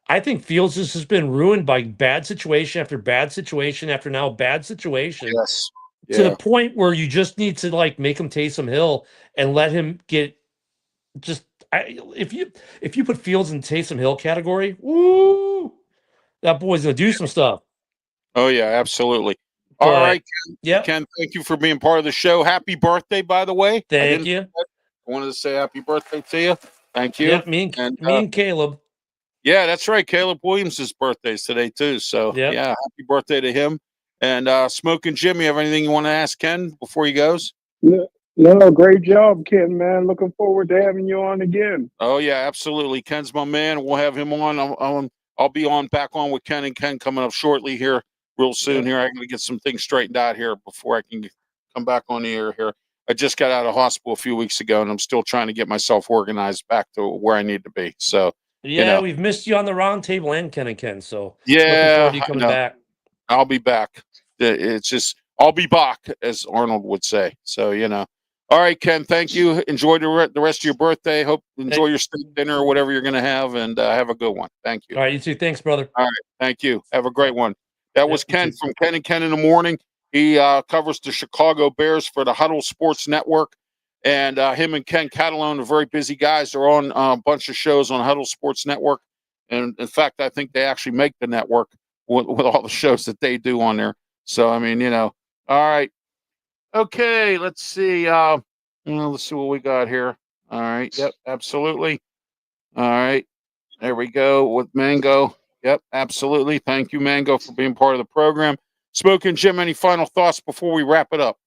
I think Fields has been ruined by bad situation after bad situation after now bad situation, Yes. to the Yeah. point where you just need to like make him Taysom Hill and let him get just. If you put Fields in Taysom Hill category, woo, that boy's gonna do some stuff. Oh yeah, absolutely. All But right, yep, Ken. Thank you for being part of the show. Happy birthday, by the way. thank you. I wanted to say happy birthday to you. Thank you. Yep, me And and Caleb. yeah, that's right. Caleb Williams' birthday is today too. So Yep. yeah, happy birthday to him. And Smoking Jim, you have anything you want to ask Ken before he goes? No, great job, Ken, man. Looking forward to having you on again. Oh yeah, absolutely. Ken's my man. We'll have him on. I'll be back on with Ken and Ken coming up shortly here, real soon. Yep. Here, I'm gonna get some things straightened out here before I can come back on the air here. I just got out of hospital a few weeks ago, and I'm still trying to get myself organized back to where I need to be. So Yeah, we've missed you on the round table and Ken. So looking forward yeah, to you I coming know. back. I'll be back. It's just I'll be back, as Arnold would say. So All right, Ken. Thank you. Enjoy the rest of your birthday. Enjoy your steak dinner or whatever you're going to have, and have a good one. Thank you. All right, you too. Thanks, brother. All right. Thank you. Have a great one. That was you Ken too. from Ken and Ken in the Morning. He covers the Chicago Bears for the Huddle Sports Network. And him and Ken Catalone are very busy guys. They're on a bunch of shows on Huddle Sports Network. And in fact, I think they actually make the network with all the shows that they do on there. So, I mean, all right. Okay, let's see. Let's see what we got here. All right. Yep, absolutely. All right. There we go with Mango. Yep, absolutely. Thank you, Mango, for being part of the program. Smoking Jim, any final thoughts before we wrap it up?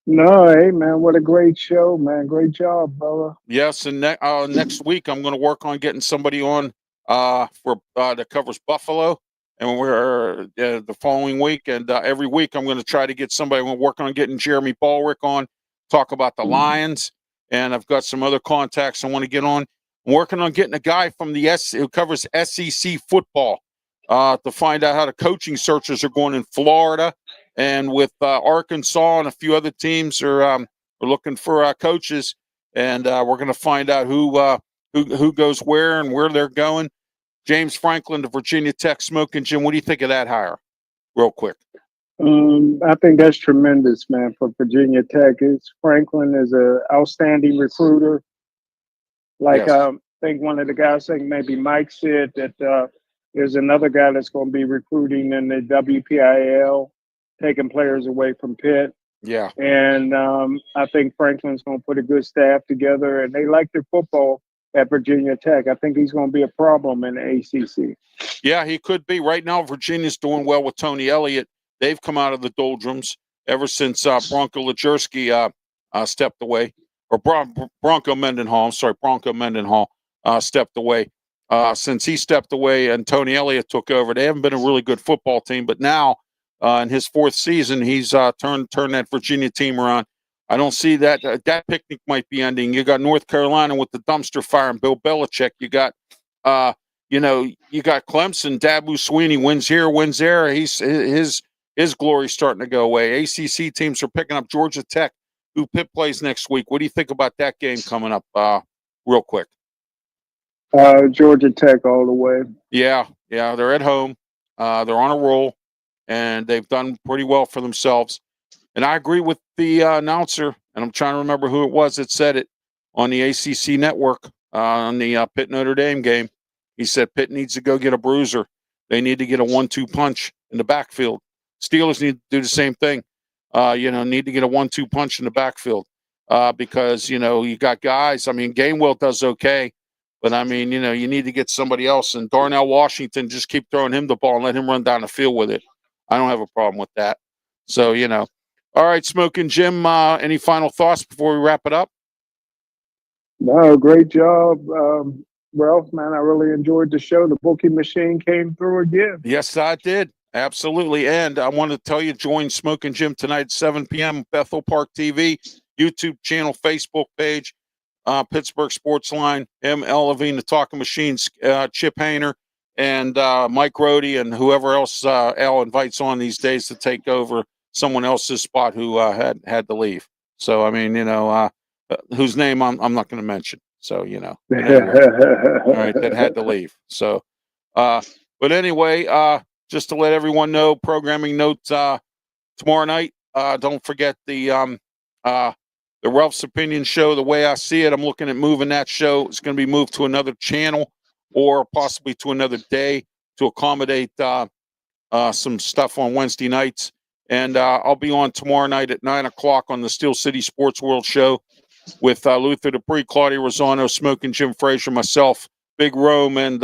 No, hey, man, what a great show, man. Great job, brother. Yes, and next week I'm going to work on getting somebody on for that covers Buffalo, and we're the following week, and every week I'm going to try to get somebody. We're working on getting Jeremy Ballrick on, talk about the Lions, and I've got some other contacts I want to get on. I'm working on getting a guy from the who covers SEC football to find out how the coaching searches are going in Florida, and with Arkansas and a few other teams are looking for coaches. And we're going to find out who goes where and where they're going. James Franklin to Virginia Tech. Smoking Jim, what do you think of that hire? Real quick. I think that's tremendous, man, for Virginia Tech. Franklin is an outstanding recruiter. Like, Yes. I think one of the guys, I think maybe Mike said that there's another guy that's going to be recruiting in the WPIL, taking players away from Pitt. Yeah. And I think Franklin's going to put a good staff together, and they like their football at Virginia Tech. I think he's going to be a problem in the ACC. Yeah, he could be. Right now, Virginia's doing well with Tony Elliott. They've come out of the doldrums ever since Bronco Lejersky stepped away, or Bronco Mendenhall. I'm sorry, Bronco Mendenhall stepped away. Since he stepped away and Tony Elliott took over, they haven't been a really good football team. But now, in his fourth season, he's turned that Virginia team around. I don't see that that picnic might be ending. You got North Carolina with the dumpster fire and Bill Belichick. You got you know, you got Clemson, Dabu Sweeney wins here, wins there. His glory's starting to go away. ACC teams are picking up Georgia Tech, who Pitt plays next week. What do you think about that game coming up? Real quick. Georgia Tech all the way. Yeah, they're at home. They're on a roll, and they've done pretty well for themselves. And I agree with the announcer, and I'm trying to remember who it was that said it on the ACC network on the Pitt Notre Dame game. He said Pitt needs to go get a bruiser. They need to get a 1-2 punch in the backfield. Steelers need to do the same thing. Need to get a 1-2 punch in the backfield because, you got guys. I mean, Gainwell does okay, but I mean, you need to get somebody else. And Darnell Washington, just keep throwing him the ball and let him run down the field with it. I don't have a problem with that. So, All right, Smkin Jim, any final thoughts before we wrap it up? No, great job, Ralph, man. I really enjoyed the show. The booking machine came through again. Yes, I did. Absolutely. And I want to tell you, join Smkin Jim tonight at 7 p.m. Bethel Park TV, YouTube channel, Facebook page, Pittsburgh Sports Line, L. Levine, the Talking Machines, Chip Hayner, and Mike Rohde, and whoever else Al invites on these days to take over someone else's spot who had to leave. So, I mean, whose name I'm not going to mention. So, anyway. All right, that had to leave. So, but anyway, just to let everyone know, programming notes tomorrow night. Don't forget the Ralph's Opinion show. The way I see it, I'm looking at moving that show. It's going to be moved to another channel or possibly to another day to accommodate some stuff on Wednesday nights. And I'll be on tomorrow night at 9 o'clock on the Steel City Sports World show with Luther Dupree, Claudia Rosano, Smkin Jim Frazier, myself, Big Rome, and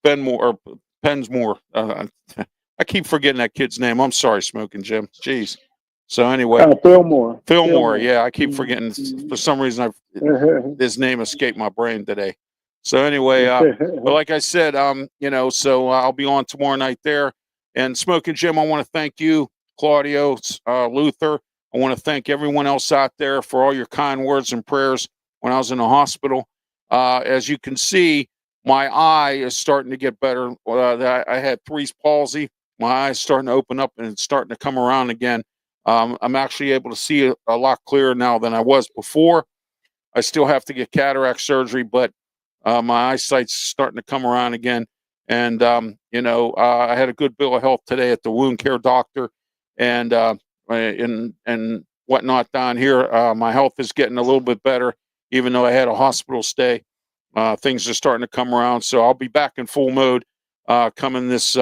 Pensmore. I keep forgetting that kid's name. I'm sorry, Smkin Jim. Jeez. So anyway, Fillmore. Yeah, I keep forgetting. For some reason, his name escaped my brain today. So anyway, but like I said, so I'll be on tomorrow night there. And Smkin Jim, I want to thank you, Claudio, Luther. I want to thank everyone else out there for all your kind words and prayers when I was in the hospital. As you can see, my eye is starting to get better. I had 3's palsy. My eye is starting to open up and it's starting to come around again. I'm actually able to see a lot clearer now than I was before. I still have to get cataract surgery, but my eyesight's starting to come around again. And, I had a good bill of health today at the wound care doctor and whatnot down here. My health is getting a little bit better, even though I had a hospital stay. Things are starting to come around. So I'll be back in full mode coming this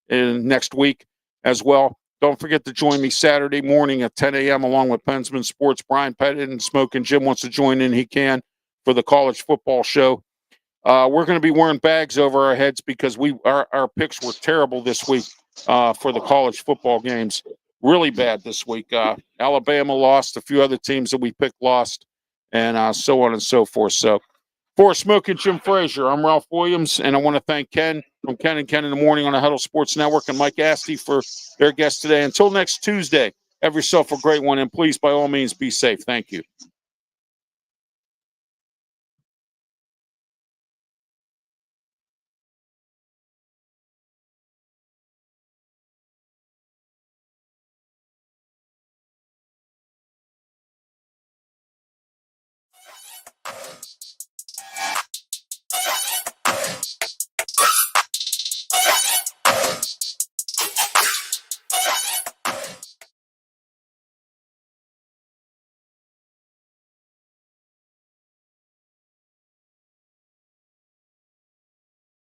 in next week as well. Don't forget to join me Saturday morning at 10 a.m. along with Pensman Sports. Brian Pettit and Smkin Jim wants to join in. He can for the college football show. We're going to be wearing bags over our heads because our picks were terrible this week for the college football games. Really bad this week. Alabama lost. A few other teams that we picked lost, and so on and so forth. So for Smkin Jim Frazier, I'm Ralph Williams, and I want to thank Ken from Ken and Ken in the Morning on the Huddle Sports Network and Mike ASTI for their guests today. Until next Tuesday, have yourself a great one, and please, by all means, be safe. Thank you.